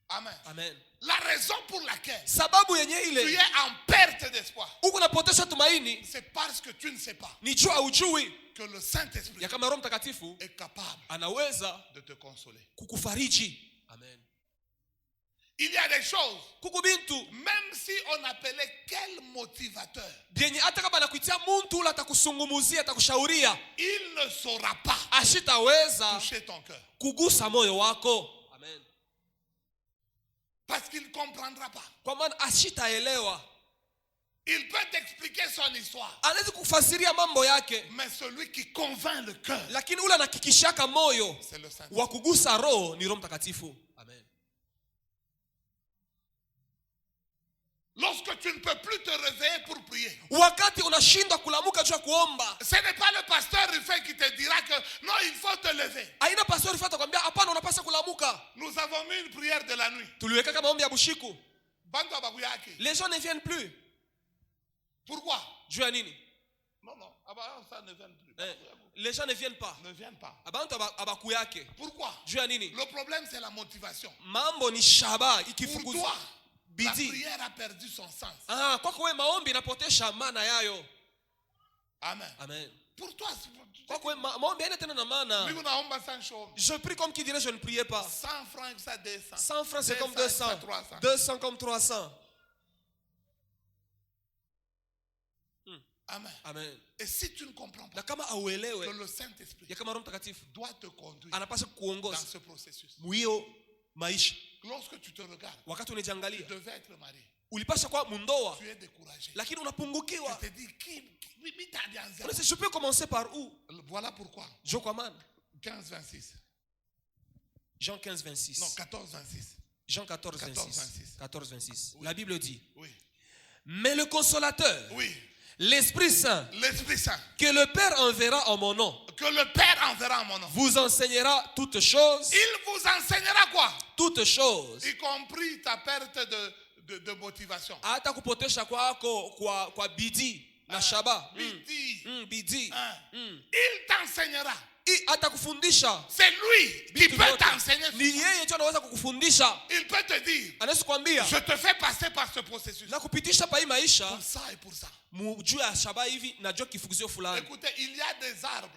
B: Amen.
A: Amen.
B: La raison pour laquelle
A: tu
B: es en perte d'espoir, c'est parce que tu ne sais pas que le Saint-Esprit est capable de te consoler.
A: Amen.
B: Il y a des choses, même si on appelait quel motivateur, il ne saura pas toucher ton cœur.
A: Amen.
B: Parce qu'il ne comprendra pas. Il peut t'expliquer son histoire, mais celui qui convainc le cœur, c'est le Saint-Esprit.
A: Amen.
B: Lorsque tu ne peux plus te réveiller pour prier, ce n'est pas le pasteur Rufin qui te dira que non, il faut te lever. Nous avons mis une prière de la nuit.
A: Les gens ne viennent plus.
B: Pourquoi?
A: Non,
B: Non. Ça ne vient plus.
A: Les gens ne viennent pas.
B: Ne viennent pas.
A: Pourquoi?
B: Le problème, c'est la motivation.
A: Mambo ni shaba
B: Pour toi, la prière a perdu son sens. Amen.
A: Amen.
B: Pour toi,
A: je prie comme qui dirait je ne priais pas.
B: 100 francs, ça 200.
A: 100 francs, c'est comme 200. 200 comme 300.
B: Amen.
A: Amen.
B: Et si tu ne comprends pas que le Saint-Esprit doit te conduire dans ce processus. Lorsque tu te regardes, tu devais être marié. Tu es découragé. Tu te dis,
A: je peux commencer par où?
B: Voilà pourquoi. 15-26.
A: Jean 15-26.
B: Non, 14-26.
A: Jean 14-26. 14-26.
B: Oui.
A: La Bible dit.
B: Oui.
A: Mais le consolateur.
B: Oui.
A: L'Esprit Saint.
B: L'Esprit Saint.
A: Que le Père enverra en mon nom.
B: Que le Père enverra en mon nom.
A: Vous enseignera toutes choses.
B: Il vous enseignera quoi?
A: Toutes choses.
B: Y compris ta perte de motivation.
A: Hata kupotesha kwako kwa bidii na shaba.
B: Bidii. Il t'enseignera.
A: C'est
B: lui qui peut t'enseigner.
A: Il
B: peut te dire, je te fais passer par ce processus. Pour ça et pour ça. Écoutez, il y a des arbres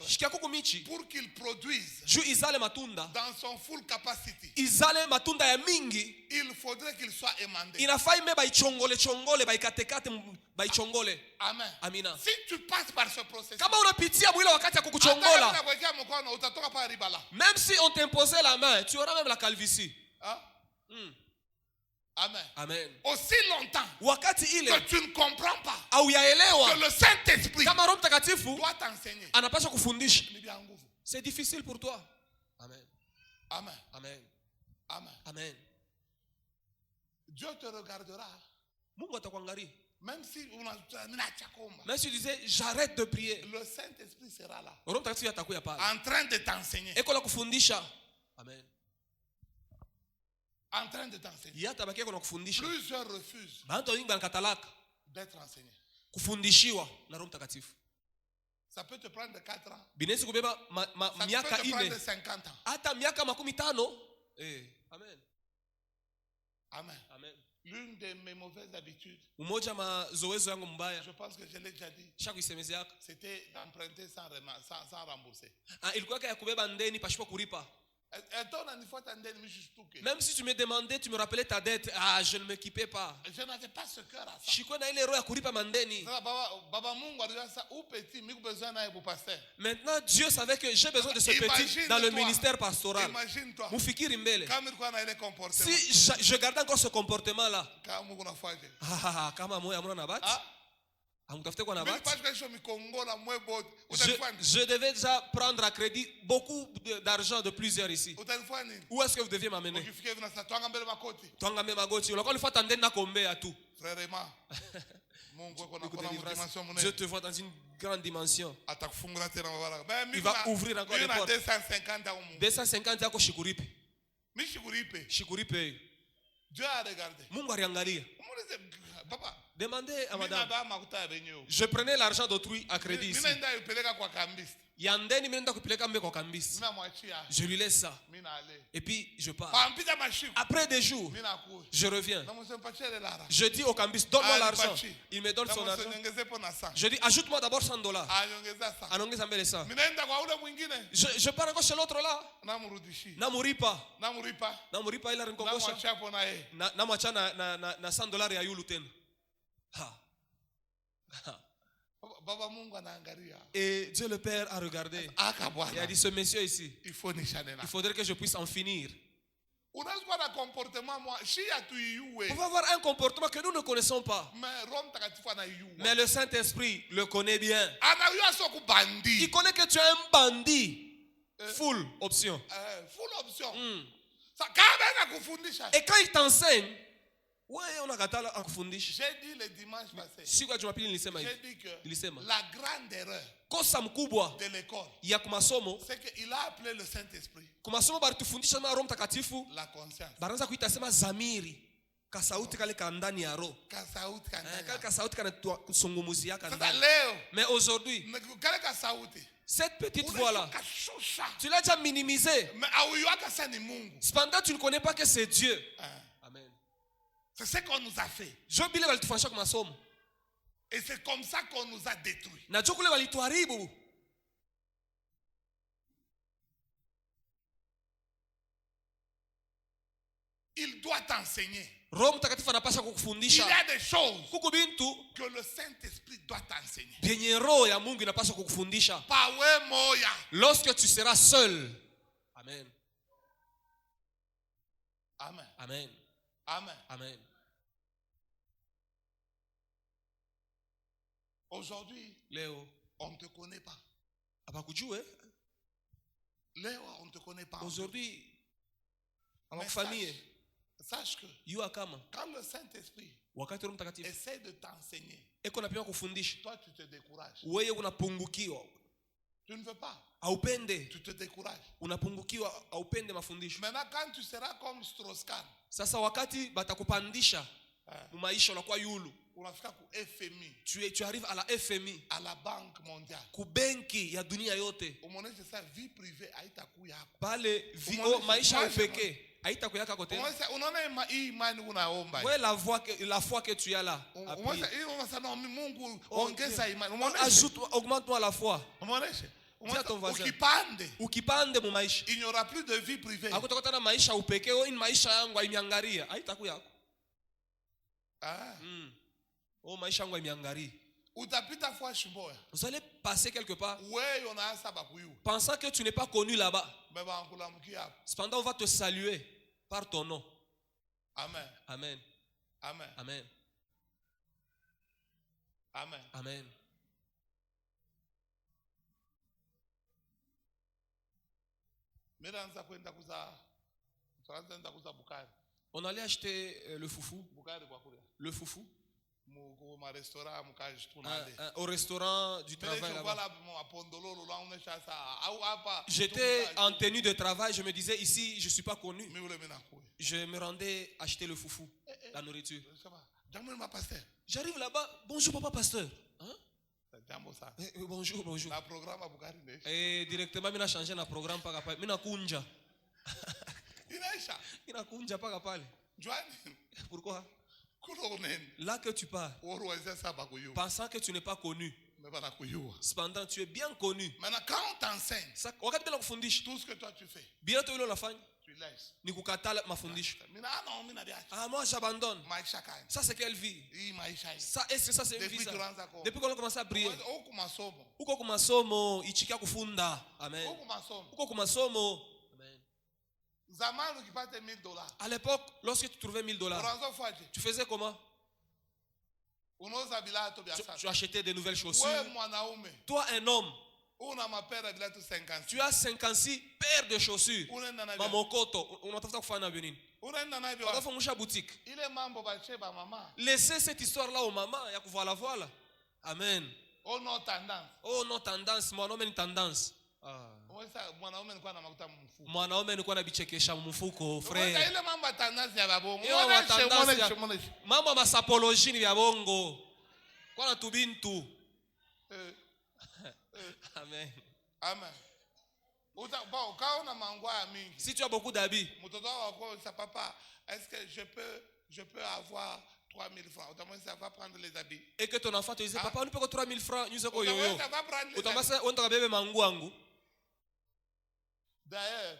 B: pour qu'ils produisent dans son full capacity. Il faudrait qu'ils soient émandés. Amen.
A: Amina.
B: Si tu passes par ce processus,
A: même si on t'imposait la main, tu auras même la calvitie.
B: Hein? Amen.
A: Amen.
B: Aussi longtemps que tu ne comprends pas que le Saint-Esprit doit t'enseigner,
A: c'est difficile pour toi. Amen.
B: Amen.
A: Amen.
B: Amen.
A: Amen.
B: Dieu te regardera. Même si
A: tu disais j'arrête de prier,
B: le Saint-Esprit sera là
A: en
B: train de t'enseigner.
A: Amen.
B: En train de t'enseigner. Plusieurs refusent d'être enseignés. Ça peut te prendre 4 ans. Ça peut te prendre 50 ans.
A: Amen.
B: Amen.
A: Amen.
B: L'une de mes mauvaises habitudes,
A: je
B: pense que je l'ai déjà dit, c'était d'emprunter sans rembourser.
A: Même si tu me demandais, tu me rappelais ta dette, je ne m'équipais pas.
B: Je n'avais pas ce cœur à ça.
A: Maintenant, Dieu savait que j'ai besoin de ce petit dans le ministère pastoral.
B: Imagine-toi.
A: Si je gardais encore ce comportement-là, je devais déjà prendre à crédit beaucoup d'argent de plusieurs ici. Où est-ce que vous deviez m'amener? Dieu te voit dans une grande dimension. Il va ouvrir encore les portes. 250 yako shikuripe.
B: Dieu a regardé.
A: Demandez à madame. Je prenais l'argent d'autrui à crédit ici. Je lui laisse ça. Et puis je pars. Après des jours, je reviens. Je dis au cambiste, donne-moi l'argent. Il me donne son argent. Je dis, ajoute-moi d'abord $100. Je pars encore chez l'autre là. Namuripa, il a rinkongosha. Namwacha na $100 ya yulu tena. Et Dieu le Père a regardé. Il a dit, ce monsieur ici, il faudrait que je puisse en finir. On va avoir un comportement que nous ne connaissons pas. Mais le Saint-Esprit le connaît bien. Il connaît que tu es un bandit. Full option. Et quand il t'enseigne,
B: j'ai dit le dimanche passé, j'ai dit que la grande erreur de l'école, c'est qu'il a appelé le Saint-Esprit la conscience.
A: Kasauti kale kandani ya roho.
B: Kasauti kandani.
A: Kale kasauti kana sungumuzia kandani.
B: Leo.
A: Mais aujourd'hui,
B: kale kasauti.
A: Cette petite voix-là, tu l'as déjà minimisée. Cependant, tu ne connais pas que c'est Dieu. Amen.
B: C'est ce qu'on nous a fait. Et c'est comme ça qu'on nous a détruits. Il doit t'enseigner. Il y a des choses que le Saint-Esprit doit t'enseigner.
A: Lorsque tu seras seul. Amen.
B: Amen.
A: Amen.
B: Amen.
A: Amen.
B: Aujourd'hui,
A: Léo,
B: on ne te connaît pas. Léo, on ne te connaît pas.
A: Aujourd'hui, en famille,
B: sache que quand le Saint-Esprit essaie de t'enseigner, toi tu te décourages. Tu ne veux pas. Tu te décourages. Maintenant quand tu seras comme Strauss-Kahn, unafika ku FMI.
A: Tu arrives à la FMI,
B: à la Banque mondiale.
A: Kubenki ya dunia yote.
B: Umoneshe sa vie privée haitakuwa yako.
A: Pale maisha upekee haitakuwa yako tena.
B: Unaona hii imani unaomba.
A: Ouais, la foi que tu as là.
B: Umonesha na Mungu ongeza imani.
A: Augmente-moi la foi.
B: Umoneshe.
A: Ukipande mu maisha.
B: Il n'y aura plus de vie privée.
A: Hakutakuwa na maisha upekee, hii maisha yangu hainiangalia, haitakuwa yako. Maisha yangu hainiangalia.
B: Utapita fois Shimboya.
A: Vous allez passer quelque part.
B: Ouais,
A: pensant que tu n'es pas connu là-bas. Cependant, on va te saluer par ton nom.
B: Amen.
A: Amen.
B: Amen.
A: Amen.
B: Amen.
A: Amen. On allait acheter le foufou. Le foufou. Au restaurant du travail là-bas. J'étais en tenue de travail, je me disais ici je ne suis pas connu. Je me rendais acheter le foufou, la nourriture. J'arrive là-bas, bonjour papa pasteur. Bonjour, bonjour. Et directement, je changé le programme. Pourquoi? Là que tu pars, pensant que tu n'es pas connu, cependant tu es bien connu.
B: Maintenant, quand on t'enseigne, tout ce que toi tu fais, tu laisses.
A: Moi j'abandonne. Ça c'est quelle vie? Ça, est-ce que ça c'est une vie? Depuis qu'on a commencé à prier. Amen. À l'époque, lorsque tu trouvais $1000, tu faisais comment? Tu achetais de nouvelles chaussures. Toi, un homme, tu as 56 paires de chaussures. Laissez cette histoire-là aux mamans. Voilà. Amen.
B: Oh non, tendance.
A: Oh non, tendance. Mon homme a une tendance. Mwanaume nilikuwa nabichekesha mfuko frère. Mambo masapology ni vya bongo. Kwa na tubintu. Amen.
B: Amen. Si
A: tu as beaucoup d'habits,
B: papa, est-ce que je peux avoir 3000 francs? Ça va prendre les habits.
A: Et que ton enfant te dise papa, on peut que 3000 francs, nous ko yoyo. Utamasa on t'a bébé mangu angu.
B: D'ailleurs,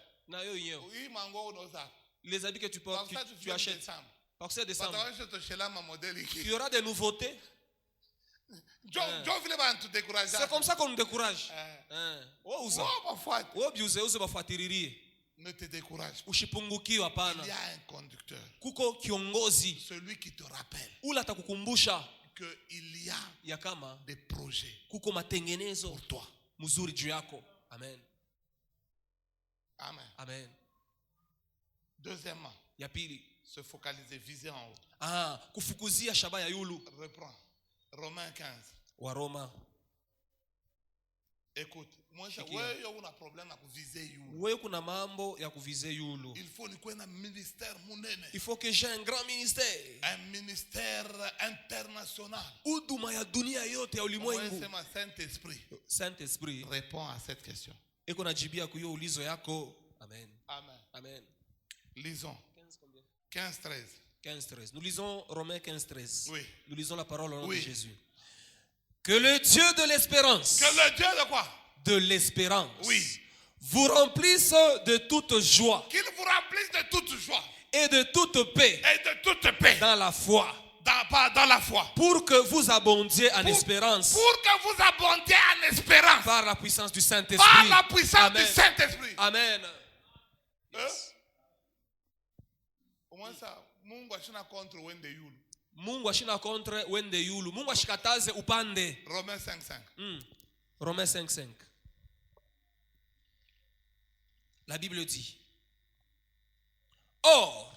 A: les habits que tu portes, tu achètes. Parce que c'est décembre. Il y aura des nouveautés. C'est comme ça qu'on nous décourage.
B: Ne te décourage pas.
A: Il y
B: a un conducteur. Celui qui te rappelle qu'il y a des projets pour toi.
A: Amen.
B: Amen.
A: Amen.
B: Deuxièmement, se focaliser, viser en haut.
A: Reprends.
B: Romains 15.
A: Waroma.
B: Écoute, moi
A: kuna mambo ya kuvize yulu.
B: Il
A: faut que j'ai un grand ministère.
B: Un ministère international.
A: Huduma ya dunia yote ya ulimwengu.
B: Saint-Esprit.
A: Saint-Esprit
B: répond à cette question.
A: Eko najibia kuyo ulizo yako. Amen.
B: Amen.
A: Amen.
B: Lisons. 15-13.
A: 15-13. Nous lisons Romains 15-13.
B: Oui.
A: Nous lisons la parole au nom de Jésus. Que le Dieu de l'espérance.
B: Que le Dieu de quoi?
A: De l'espérance.
B: Oui.
A: Vous remplisse de toute joie.
B: Qu'il vous remplisse de toute joie.
A: Et de toute paix.
B: Et de toute paix.
A: Dans la foi.
B: Dans la foi.
A: Pour que vous abondiez en espérance.
B: Pour que vous abondiez en espérance.
A: Par la puissance du Saint-Esprit.
B: Par la puissance du Saint-Esprit.
A: Amen.
B: Yes. Comment ça? Mungu ashina contre wende yulu.
A: Mungu ashina contre wende yulu. Mungu ashikataze upande.
B: Romains 5:5.
A: Romains 5:5. La Bible dit. Or,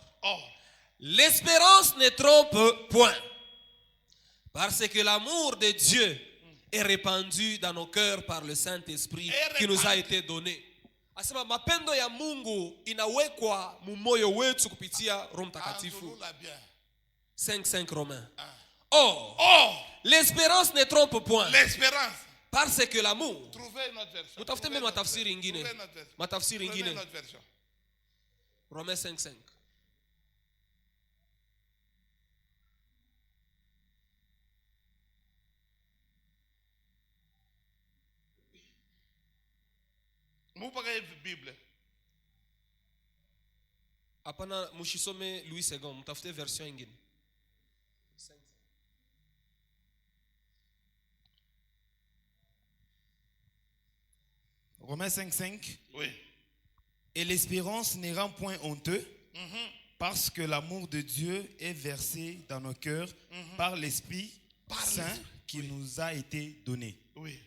A: l'espérance ne trompe point. Parce que l'amour de Dieu est répandu dans nos cœurs par le Saint-Esprit qui nous a été donné. Asema mapendo ya Mungu inawekwa mumoyo wetu kupitia Roho Mtakatifu. 5:5 Romains. Or, l'espérance ne trompe point.
B: L'espérance.
A: Parce que l'amour.
B: Trouvez une autre version.
A: Mutafute même matafsiri ingine. Matafsiri ingine. Romains 5:5.
B: Bible.
A: Apana mushisome Louis II, mtafute version ingine.
C: Romains 5:5.
B: Oui.
C: Et l'espérance ne rend point honteux, parce que l'amour de Dieu est versé dans nos cœurs par l'Esprit Saint qui nous a été donné.
B: Oui.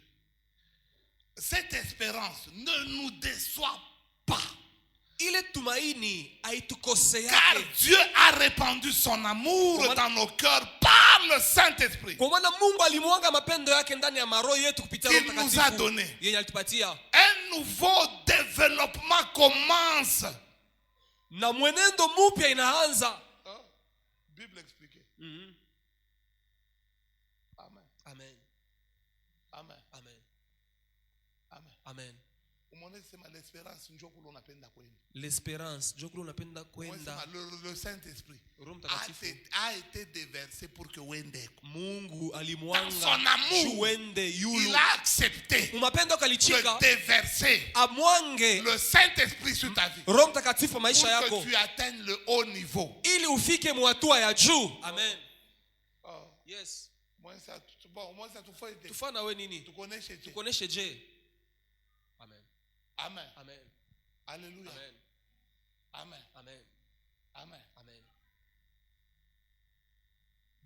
B: Cette espérance ne nous déçoit pas.
A: Ile tumaini haitukosea.
B: Car Dieu a répandu son amour dans nos cœurs par le Saint-Esprit.
A: Kwa maana Mungu alimwanga mapendo yake ndani ya maroho yetu kupitia Roho Mtakatifu.
B: Il nous a donné.
A: Yeye alitupatia.
B: Un nouveau développement commence.
A: Na mwenendo mpya inaanza.
B: Bible expliquée. Amen.
A: Amen.
B: Amen.
A: Amen.
B: Amen.
A: Amen.
B: L'espérance ndio kulo unapenda kwenda.
A: L'espérance ndio kulo unapenda kwenda.
B: Le Saint-Esprit a été déversé pour que wende.
A: Mungu alimwanga
B: son amour.
A: Wende yulu.
B: Il a accepté.
A: Umapendo kalichika.
B: De déverser.
A: Amwange
B: le Saint-Esprit sur ta vie.
A: Roho Mtakatifu maisha yako.
B: Pour que tu atteignes le haut niveau.
A: Ili ufike mwatua ya juu. Amen. Yes.
B: Moi ça
A: tufana we nini? Tukoneshe je. Amen.
B: Amen.
A: Amen.
B: Alléluia.
A: Amen.
B: Amen.
A: Amen.
B: Amen.
A: Amen.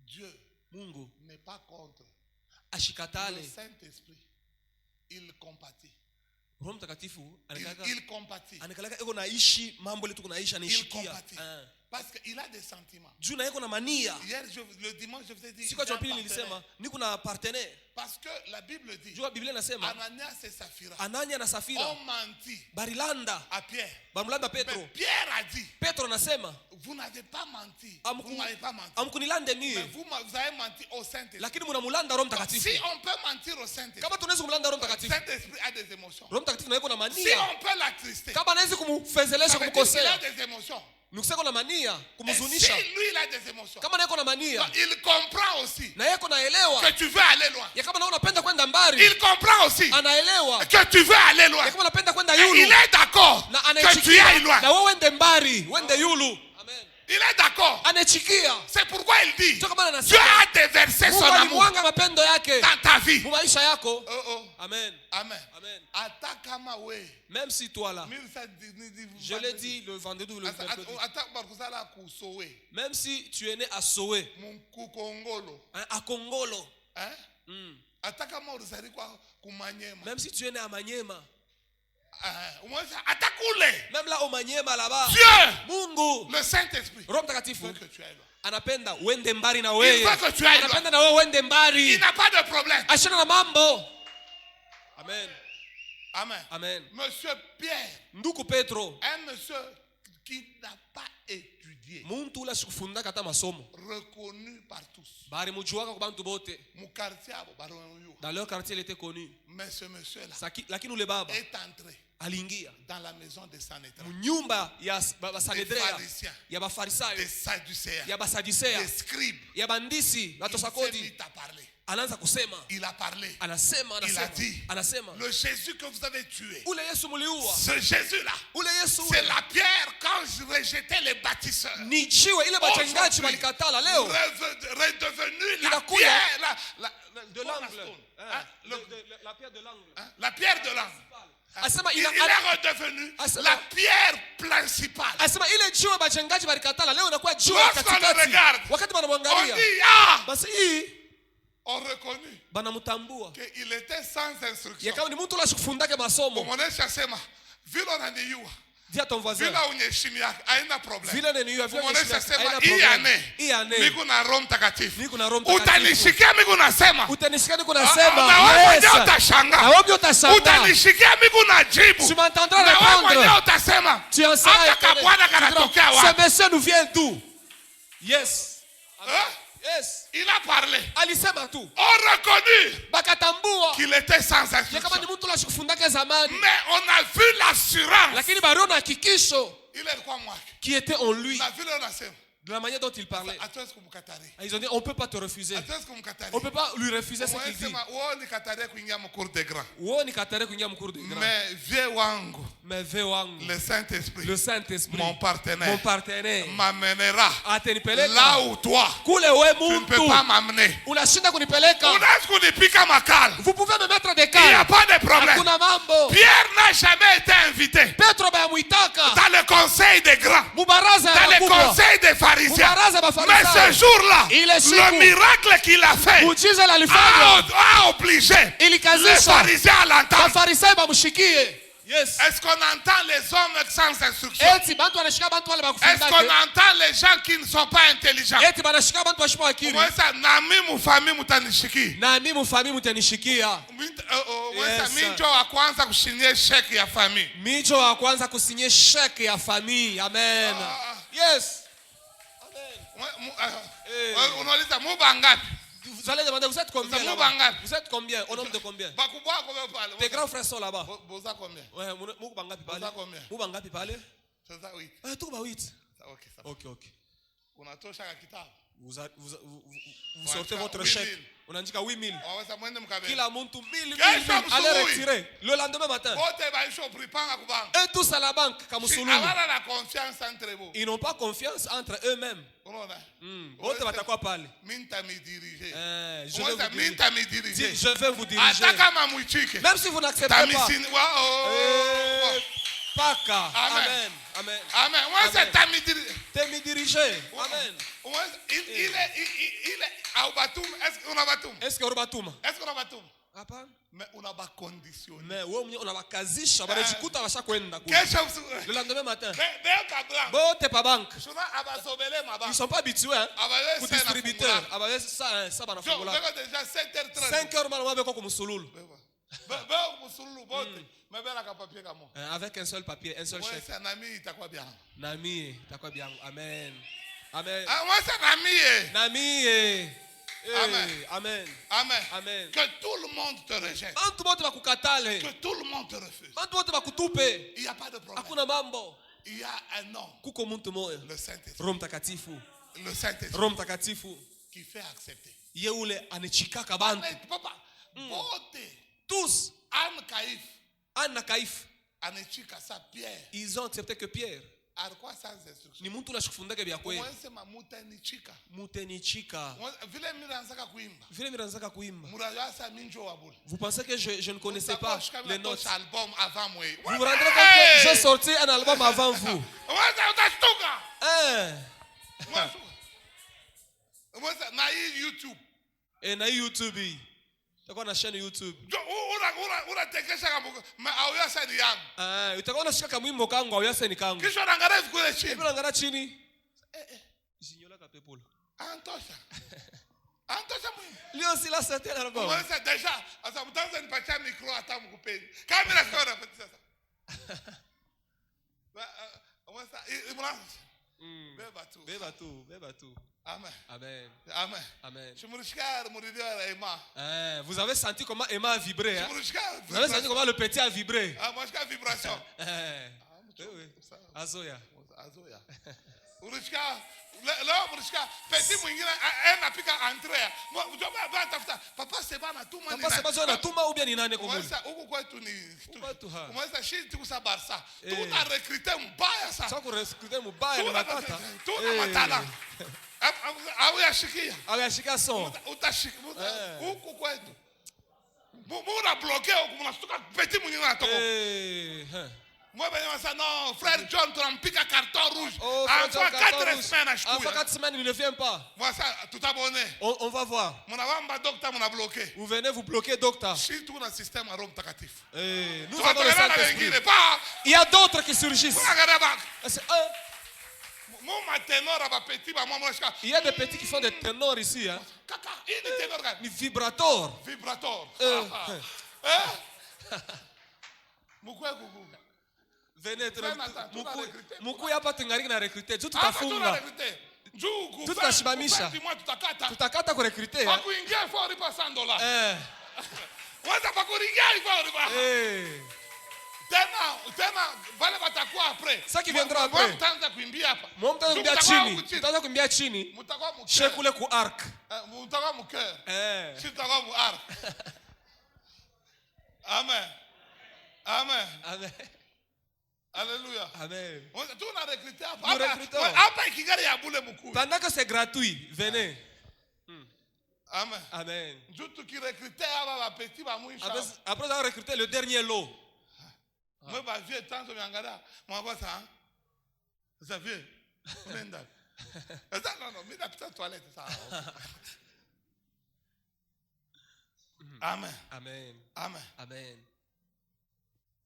B: Dieu
A: Mungu
B: n'est pas contre.
A: Ashikatale.
B: Le Saint-Esprit, il compatit.
A: Roho Mtakatifu
B: il compatit.
A: Anakalaka eko naishi mambo letu kunaisha anishikia.
B: Parce qu'il a des sentiments.
A: Juu na yeko na mania.
B: Hier le dimanche je vous ai dit.
A: Siku ya Jumapili nilisema niko na partenaire.
B: Parce que la Bible dit.
A: Juu Biblia inasema
B: Ananias et Safira.
A: Anania na Safira.
B: Ont menti.
A: Barilanda
B: à Pierre.
A: Bamlanda Petro.
B: Mais Pierre a dit.
A: Petro anasema
B: vous n'avez pas menti. Vous n'avez pas menti.
A: Amkunilande mie.
B: Mais vous avez menti au Saint-Esprit.
A: Lakini mnamulanda Roho Mtakatifu.
B: Si on peut mentir au Saint-Esprit.
A: Kama tunaweza kumlanda Roho Mtakatifu.
B: Saint-Esprit a des émotions.
A: Roho Mtakatifu naye kuna mania.
B: Si on peut l'attrister.
A: Kama anaweza kumfezelesha kumkosea.
B: Il a des émotions.
A: Nukuseko na mania kumhuzunisha.
B: Si lui il a des émotions.
A: Kama naye kuna mania.
B: Il comprend aussi.
A: Na yeye naelewa.
B: Que tu veux aller loin.
A: Ya kama naona unapenda kwenda mbali.
B: Il comprend aussi.
A: Anaelewa.
B: Que tu veux aller loin.
A: Ya kama unapenda kwenda yulu.
B: Il est d'accord. Que tu ailles loin.
A: Na wewe uende mbali, uende yulu. Amen.
B: Il est d'accord.
A: Anachikia.
B: C'est pourquoi il dit.
A: Dieu
B: a déversé son amour
A: mapendo yake
B: dans ta vie.
A: Maisha yako.
B: Amen.
A: Amen.
B: Amen. Atakama we.
A: Même si toi là. Je l'ai dit le vendredi ou le mercredi. Même si tu es né à Sowe. À Kongolo. Même si tu es né à Manyema. Même là au Manyema là-bas.
B: Dieu.
A: Mungu.
B: Le Saint-Esprit.
A: Roho Mtakatifu.
B: Que tu ailles loin.
A: Anapenda uende mbali na wewe.
B: Il veut que tu ailles loin.
A: Anapenda na wewe uende mbali.
B: Il n'a pas de problème.
A: Ashana na mambo. Amen.
B: Amen.
A: Amen.
B: Monsieur Pierre.
A: Nduku Petro.
B: Un monsieur qui n'a pas étudié.
A: Muntu ula shikufunda kata masomo.
B: Reconnu par tous.
A: Bari mujuaka kwa bantu bote.
B: Dans
A: leur quartier il était connu.
B: Mais ce monsieur là
A: lakini ule baba
B: est entré
A: aliingia
B: dans la maison de Sanhedrin.
A: Mnyumba ya Sanhedria, ya Bafarisayo,
B: des Sadducéens,
A: ya Basadducea,
B: des scribes,
A: ya bandisi watoza kodi. Anaanza kusema.
B: Il a parlé.
A: Anasema.
B: Il a dit.
A: Anasema.
B: Le Jésus que vous avez tué.
A: Ule Yesu muliua.
B: Ce Jésus là.
A: Ule Yesu.
B: C'est la pierre quand je rejetais les bâtisseurs.
A: Ni jiwe ile bachangaji walikatala leo.
B: Redevenu la pierre
A: de l'angle. La pierre de l'angle.
B: La pierre de l'angle. Il est redevenu la pierre principale.
A: Asema ile jiwe bachangaji walikatala leo inakuwa jiwe katikati. Wakati wanamwangalia.
B: On dit ah.
A: Basi hii
B: on reconnu
A: banamutambua
B: qu'il était sans instruction.
A: Yakawa ni mtu la shikufundake masomo.
B: Muonesha sema vile unanijua.
A: Dis à ton voisin.
B: Vile unyeshimia haina problem.
A: Vile unanijua vile
B: muonesha sema
A: hii ane.
B: Niko na Roho Mtakatifu.
A: Niko na Roho Mtakatifu.
B: Utanishikia mimi kunasema.
A: Utanishikia niko nasema.
B: Na wewe ndio utashangaa.
A: Na wewe utashangaa.
B: Utanishikia mimi kunajibu.
A: Tu m'entendras répondre.
B: Na wewe utasema.
A: Tu en seras.
B: Hata kabwana kanatokea wapi?
A: Ce monsieur nous vient d'où? Yes. Yes.
B: Il a parlé.
A: Alisema tu.
B: On reconnu.
A: Bakatambua.
B: Qu'il était sans instruction.
A: Kama ni mtu la shikufundaka zamani.
B: Mais on a vu l'assurance.
A: Lakini bado hakikisho.
B: Il est quoi moi?
A: Qui était en lui.
B: Na vile unasema.
A: De la manière dont il parlait. Ils ont dit on ne peut pas te refuser. On ne peut pas lui refuser ce qu'il dit.
B: Mais vieux wangu,
A: le
B: Saint-Esprit,
A: mon partenaire
B: m'amènera
A: atanipeleka
B: là où toi
A: kule we
B: tu ne
A: muntu
B: peux pas m'amener.
A: unashinda kunipeleka. Vous pouvez me mettre des
B: cas. Il n'y a pas de problème.
A: Hakuna mambo.
B: Pierre n'a jamais été invité
A: Petro bamuitaka
B: dans le conseil des grands, dans le conseil des pharisiens. Mais ce jour-là, le miracle qu'il a fait a obligé les pharisiens à l'entendre. Est-ce qu'on entend les hommes sans instruction? Est-ce qu'on entend les gens qui ne sont pas intelligents? Minjo wa kwanza kusinyia chèque ya famille.
A: Minjo wa kwanza kusinyia chèque ya famille. Amen. Yes.
B: Unauliza muba ngapi?
A: Vous allez demander, vous êtes combien là-bas? Vous êtes combien? Au nombre de combien? Tes grands frères sont là-bas.
B: Vous êtes combien?
A: Ouais, muba ngapi pale? Muba ngapi pale?
B: C'est ça 8.
A: Tout ba 8. OK.
B: Unatosha kitabu.
A: Vous sortez votre chèque. On a dit 8 000. Kila muntu 1 000. Allez retirer. Le lendemain matin. Eux tous à la banque. Ils n'ont pas confiance entre eux-mêmes. Je vais vous diriger. Même si vous n'acceptez pas. Paka. Amen. Amen.
B: Amen. Moi, c'est
A: t'es me diriger. Amen.
B: Il est au Batum. Est-ce qu'on a Batum?
A: Est-ce qu'on a Batum?
B: Est-ce qu'on a Batum?
A: Mais
B: on a pas conditionné.
A: Mais on a pas kazisha. Le lendemain matin. T'es pas banque. Ils sont pas habitués aux distributeurs. Ça, ça va nous faire. 5 heures mal on va comme Musulul. Avec un seul papier, un seul chèque. Nami, t'as quoi bien? Amen. Amen.
B: Moi c'est Nami.
A: Nami.
B: Amen.
A: Amen.
B: Amen.
A: Amen.
B: Que tout le monde te rejette.
A: Que
B: tout le monde te refuse. Il n'y a pas de problème. Il y a un homme. Le Saint-Esprit. Le Saint-Esprit. Qui fait accepter. Papa.
A: Tous.
B: Anne Caïf.
A: Ils ont accepté que Pierre. Ni muntu la shikufundaka bya kweli. Mutenichika. Vile miranzaka kuimba. Vous pensez que je ne connaissais pas les notes? Vous vous rendez compte que j'ai sorti un album avant vous? Et na YouTube. Utakuwa na chaîne YouTube. Utakuwa unashika kamwimbo kangu au yaseni kangu.
B: Kisha unaangalia kule chini.
A: Hebu angalia chini. Jinyola kapepolo.
B: Antosha. Lui aussi, il a sauté l'album.
A: Déjà, micro Caméra, Amen.
B: Amen.
A: Amen.
B: Amen.
A: Vous avez senti comment Emma a vibré. Hein?
B: Vous avez senti comment le petit a vibré.
A: Vibration.
B: Oui. Azoya.
A: Petit papa c'est pas
B: na tuma ou bien ni nani komuni.
A: Tout a recruté mbaya ça.
B: Sasa recruter mbaya na matata.
A: Tout na matala.
B: Awashika son.
A: Huko kwetu. Muna bloqué mnashtuka petit mwingine anatoka. Moi, non, frère John, tu as un carton rouge.
B: Oh,
A: en 4 semaines, je
B: en 4 semaines, il ne vient pas.
A: Moi, ça, tout abonné.
B: On va voir.
A: Mon docteur m'a bloqué.
B: Vous venez vous bloquer, docteur.
A: Si tout le système à Rome takatif.
B: Nous avons le Saint-Esprit. Il y a d'autres qui surgissent. Il y a des petits qui font des ténors ici. Hein. Des vibrators. Venez, Moukou ya pas tengari na recruter. Tout a funga. Tout a shibamisha. Tutakata ku recruter.
A: Pakuingia il faut ripa $100. Waza pakuingia il faut ripa. Tena vale watakuwa après.
B: Ça qui viendra après.
A: Mtaanza kuimbia hapa.
B: Mtaanza kuimbia chini. Mtaanza kuimbia chini.
A: Mtakuwa mu
B: chez kule ku arc.
A: Mtakuwa mu cœur. Si mtakuwa mu arc. Amen. Amen.
B: Amen.
A: Alléluia.
B: Amen.
A: Tu n'as recruté
B: pas. Pendant que c'est gratuit, venez.
A: Amen.
B: Amen.
A: Après
B: avoir recruté le dernier lot.
A: Moi, je viens tant de m'engager. Moi, ça. Ça vient. Non, mais la petite toilette, ça. Amen.
B: Amen.
A: Amen.
B: Amen.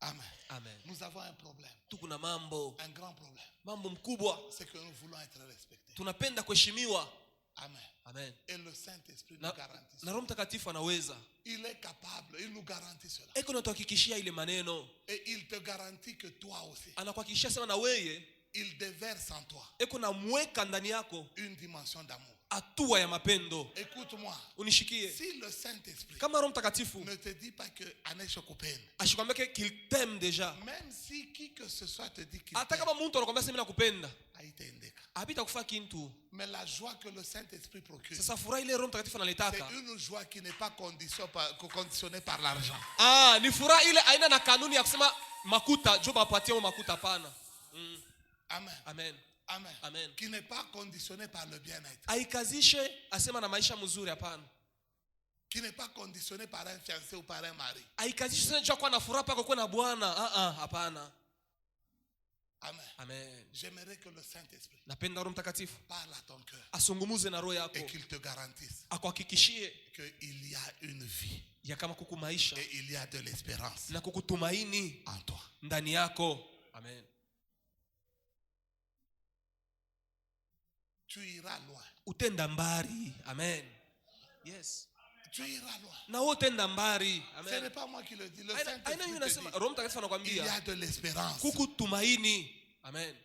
A: Amen.
B: Amen.
A: Nous avons un problème.
B: Tukuna mambo.
A: Un grand problème.
B: Mambo mkubwa.
A: C'est que nous voulons être respectés.
B: Tunapenda kuheshimiwa.
A: Amen.
B: Amen.
A: Et le Saint-Esprit nous garantit.
B: Na Roho Mtakatifu anaweza.
A: Il est capable, il nous garantit cela.
B: Eko natuhakikishia ile maneno.
A: Et il te garantit que toi aussi.
B: Anakuhakikishia sema na wewe.
A: Il déverse en toi.
B: Eko na mweka ndani yako.
A: Une dimension d'amour.
B: Atua ya mapendo.
A: Écoute-moi.
B: Unishikie.
A: Si le Saint-Esprit
B: kama Roho Mtakatifu
A: ne te dit pas que aneshokupenda,
B: ashikwambia qu'il t'aime déjà,
A: même si qui que ce soit te dit qu'il
B: hata kama mtu anakuambia sema nakupenda,
A: haitaendeka,
B: habita kufa kintu.
A: Mais la joie que le Saint-Esprit procure,
B: sasa furaha ile Roho Mtakatifu analetaka,
A: c'est une joie qui n'est pas conditionnée par l'argent.
B: Ni furaha ile aina na kanuni ya kusema makuta joba apatie makuta pana.
A: Amen.
B: Amen.
A: Amen.
B: Amen.
A: Qui n'est pas conditionné par le bien-être.
B: Aikazishe asema na maisha mzuri hapana.
A: Qui n'est pas conditionné par un fiancé ou par un mari.
B: Aikazishe sasa jua kwa na furaha pako kwa na bwana. Hapana.
A: Amen.
B: Amen.
A: J'aimerais que le Saint-Esprit
B: napenda Roho Mtakatifu
A: parle à ton cœur.
B: Asungumuze na roho yako.
A: Et qu'il te garantisse.
B: Akuhakikishie
A: que il y a une vie.
B: Ya kama kuku maisha.
A: Et il y a de l'espérance.
B: Na kukutumaini
A: en toi.
B: Ndani yako. Amen.
A: Tu iras loin.
B: Utenda mbali. Amen. Yes.
A: Tu iras loin.
B: Na utenda mbali. Amen.
A: Ce n'est pas moi qui le dis. Le Saint-Esprit te dit.
B: Roho Mtakatifu anakuambia.
A: Il y a de l'espérance.
B: Kukutumaini. Amen.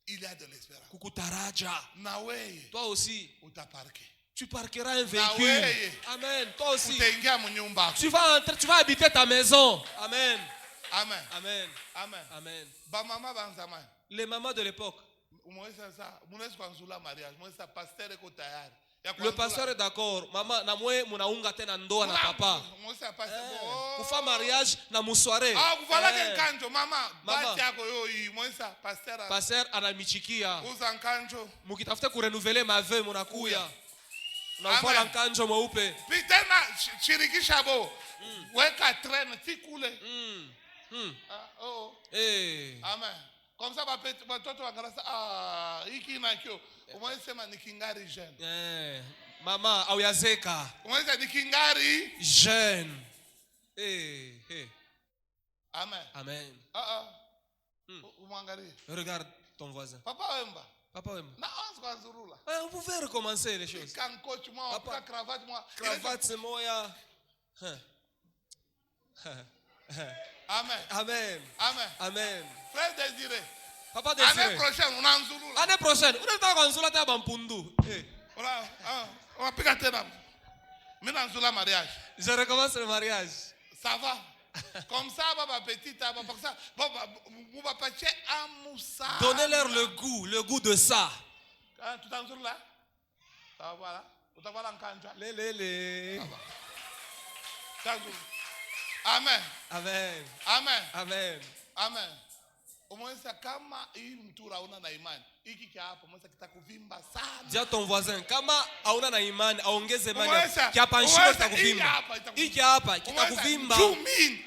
A: Il y a de l'espérance.
B: Kukutaraja.
A: Na wewe.
B: Toi aussi.
A: Utaparke.
B: Tu parqueras un véhicule. Amen. Toi aussi.
A: Utaingia mnyumba.
B: Tu vas habiter ta maison. Amen.
A: Amen.
B: Amen.
A: Amen.
B: Amen.
A: Ba mama ba nzama.
B: Les mamans de l'époque. Le pasteur est d'accord. Maman, na mwe munaunga tena ndoa na papa. Kufa mariage na musware.
A: Voilà quelqu'un mama. Bati yako yo moisa
B: pasteur anamichikia.
A: Uza nkanjo.
B: Mukitafuta kurenouveler ma veuve munakuya. Unavala nkanjo mweupe.
A: Pitena shirikisha bo. Weka train tikule. Amen. Comme ça, watoto wangarasa hiki na kio. Umesema ni kingari jeune.
B: Mama au yazeka.
A: Umesema ni kingari
B: jeune.
A: Amen.
B: Amen.
A: Umwangalie.
B: Regarde ton voisin.
A: Papa wemba.
B: Papa Wema.
A: Na anza kwanzurula.
B: On pouvait recommencer les choses.
A: Kan coach moi,
B: Papa,
A: cravate moi.
B: Cravate c'est moya.
A: Amen.
B: Amen.
A: Amen.
B: Amen.
A: Frère Désiré.
B: Papa Désiré.
A: Année prochaine, on a nzurula.
B: Année prochaine, on est en nzula ta bampundu.
A: On va piquer tena. Maintenant nzula mariage.
B: Je recommence le mariage.
A: Ça va. Comme ça, papa petit, papa ça. Papa petit amoussa.
B: Donnez-leur le goût de ça.
A: Tout en sur là. Ça voilà. Tout en voilà en kanja.
B: Les.
A: Amen.
B: Amen.
A: Amen.
B: Amen.
A: Amen. Umweza kama hii mtu rauna na imani. Hiki kia hapo mweza kitakuvimba sana.
B: Dis à ton voisin kama hauna na imani aongeze imani. Kiapa nshiko kitakuvimba. Hiki hapa kitakuvimba.
A: Jumi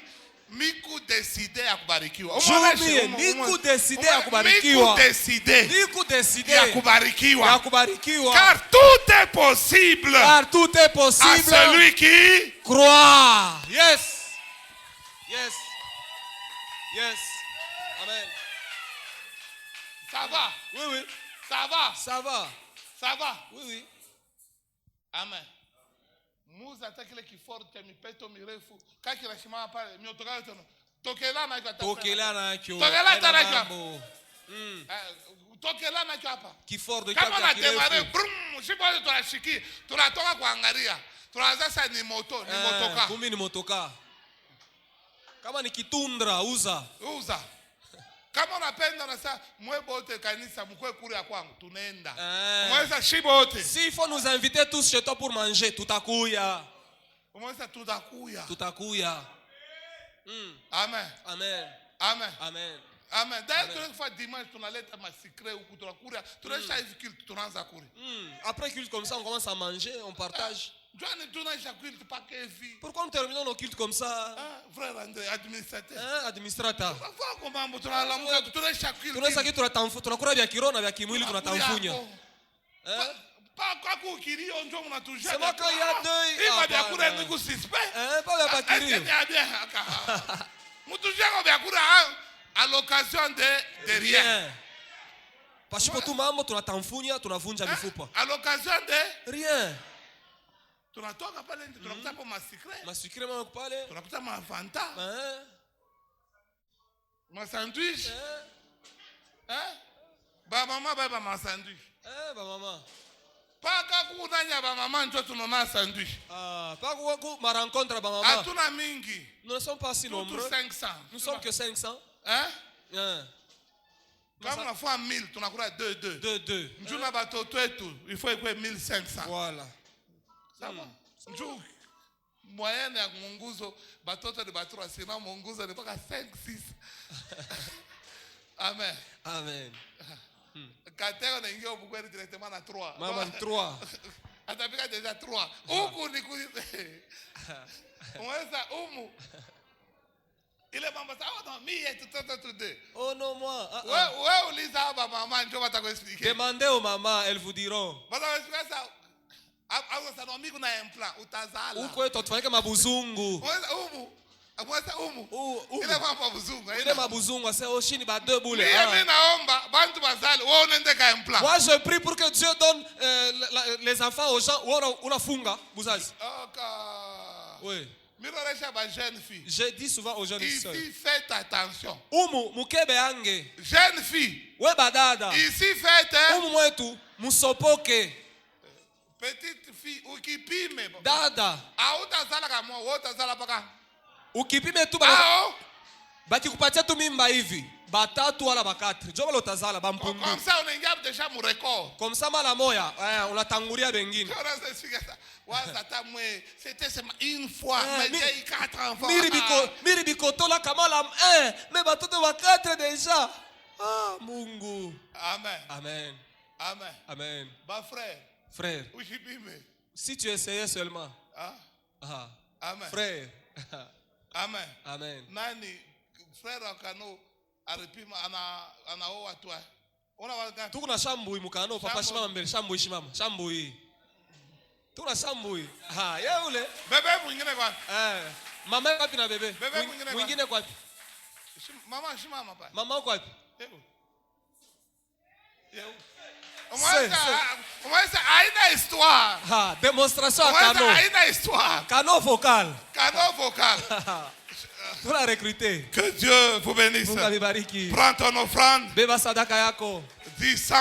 A: miku decide ya kubarikiwa.
B: Jumi miku decide ya kubarikiwa. Miku decide
A: ya kubarikiwa.
B: Ya kubarikiwa.
A: Car tout est possible.
B: Car tout est possible.
A: À celui qui
B: croit. Yes. Yes. Yes. Amen.
A: Ça va?
B: Oui, oui.
A: Ça va?
B: Ça va.
A: Ça va?
B: Oui, oui.
A: Amen. Muza hata kile kiforu cha mipeto mirefu kaki nasimama pale miotoka yote tokela na kwa
B: tokela na kyo
A: tokela tana kwa tokela na kwa hapa
B: kiforu de
A: kama na temare brum sipo tunashiki tunatoka kuangalia tunaanza sasa ni motoka
B: kumbe ni motoka kama ni kitundra uza
A: kama unapenda na sasa mwebo wote kanisa mkwe kuri ya kwangu tunaenda mweza shibo wote
B: si il faut nous inviter tous chez toi pour manger tutakuya
A: mweza tutakuya amen
B: amen
A: amen
B: amen
A: amen d'ailleurs tunafanya dimanche tunaleta masikre huku tunakuria tunaisha hivi culte tunaanza kuri
B: après culte comme ça on commence à manger on partage pourquoi nous terminons nos cultes comme ça?
A: Frère André, administrateur.
B: Administrateur.
A: C'est
B: moi quand il y a deuil.
A: À l'occasion de rien.
B: Parce que tout mambo tunatamfunya tunavunja mifupa.
A: À l'occasion de
B: rien.
A: Tunatoka pale nje tunakuta hapo
B: masikre mama pale
A: tunakuta mafanta ma sandwich ba mama ba ma sandwich
B: ba mama
A: paka kunanya ba mama ndio tunona sandwich
B: paka ku ma rencontre ba mama
A: hatuna mingi
B: nous ne sommes pas si nombreux
A: 500
B: nous sommes que 500
A: kama na fois 1000 tunakula 2 njuna batoto wetu il faut que 1500
B: voilà.
A: Njoo moyenne ya munguzo batoto ni batura sina munguzo ni paka 5 6 amen
B: amen
A: katero na ingio bukweli directement na 3
B: mama 3
A: atapika déjà 3 huku ni mweza ile mambo sawa na mie tutoto de
B: oh non moi
A: wewe uliza baba mama njoo batakuexpliquer
B: demandez aux mamans elles vous diront
A: batakuexpliquer ça au sanomi kuna implant utazala
B: uko tofanyika mabuzungu
A: mweza ile mambo mabuzungu
B: ile mabuzungu c'est oshini ba deux boules
A: mimi naomba bantu bazali wewe unaende ka implant
B: moi je prie pour que Dieu donne les enfants aux gens unafunga buzazi oui je dis souvent aux jeunes filles
A: ici faites attention
B: mukebe yange
A: jeune fille
B: we badada
A: ici faites
B: mwetu musopoke
A: petite fille ukipime
B: dada
A: utazala kama wewe utazala paka
B: ukipime tu bakikupatia tu mimba hivi batatu wala bakatri jo balo utazala bampungu
A: comme ça unaingia déjà mu record
B: comme ça mala moya unatangulia bengine
A: c'était une fois mais j'ai eu 4 enfants
B: miri bikoto la kamala mais batoto ba 4 déjà Mungu
A: amen
B: amen
A: amen
B: amen
A: ba frère
B: si tu essayais seulement
A: amen
B: frère
A: amen
B: amen
A: nani frère akano aripima anaoa tu ona wanga
B: tukuna shambui mukano papa shimama mbele shambui tukuna shambui yule
A: bebe mwingine kwa
B: mama wapi na bebe mwingine kwa wapi
A: mama shimama pa
B: mama kwa wapi Démonstration à Cano. Cano vocal. Tu l'as recruté.
A: Que Dieu vous bénisse. Prends ton offrande.
B: Beba sadaka yako.
A: 10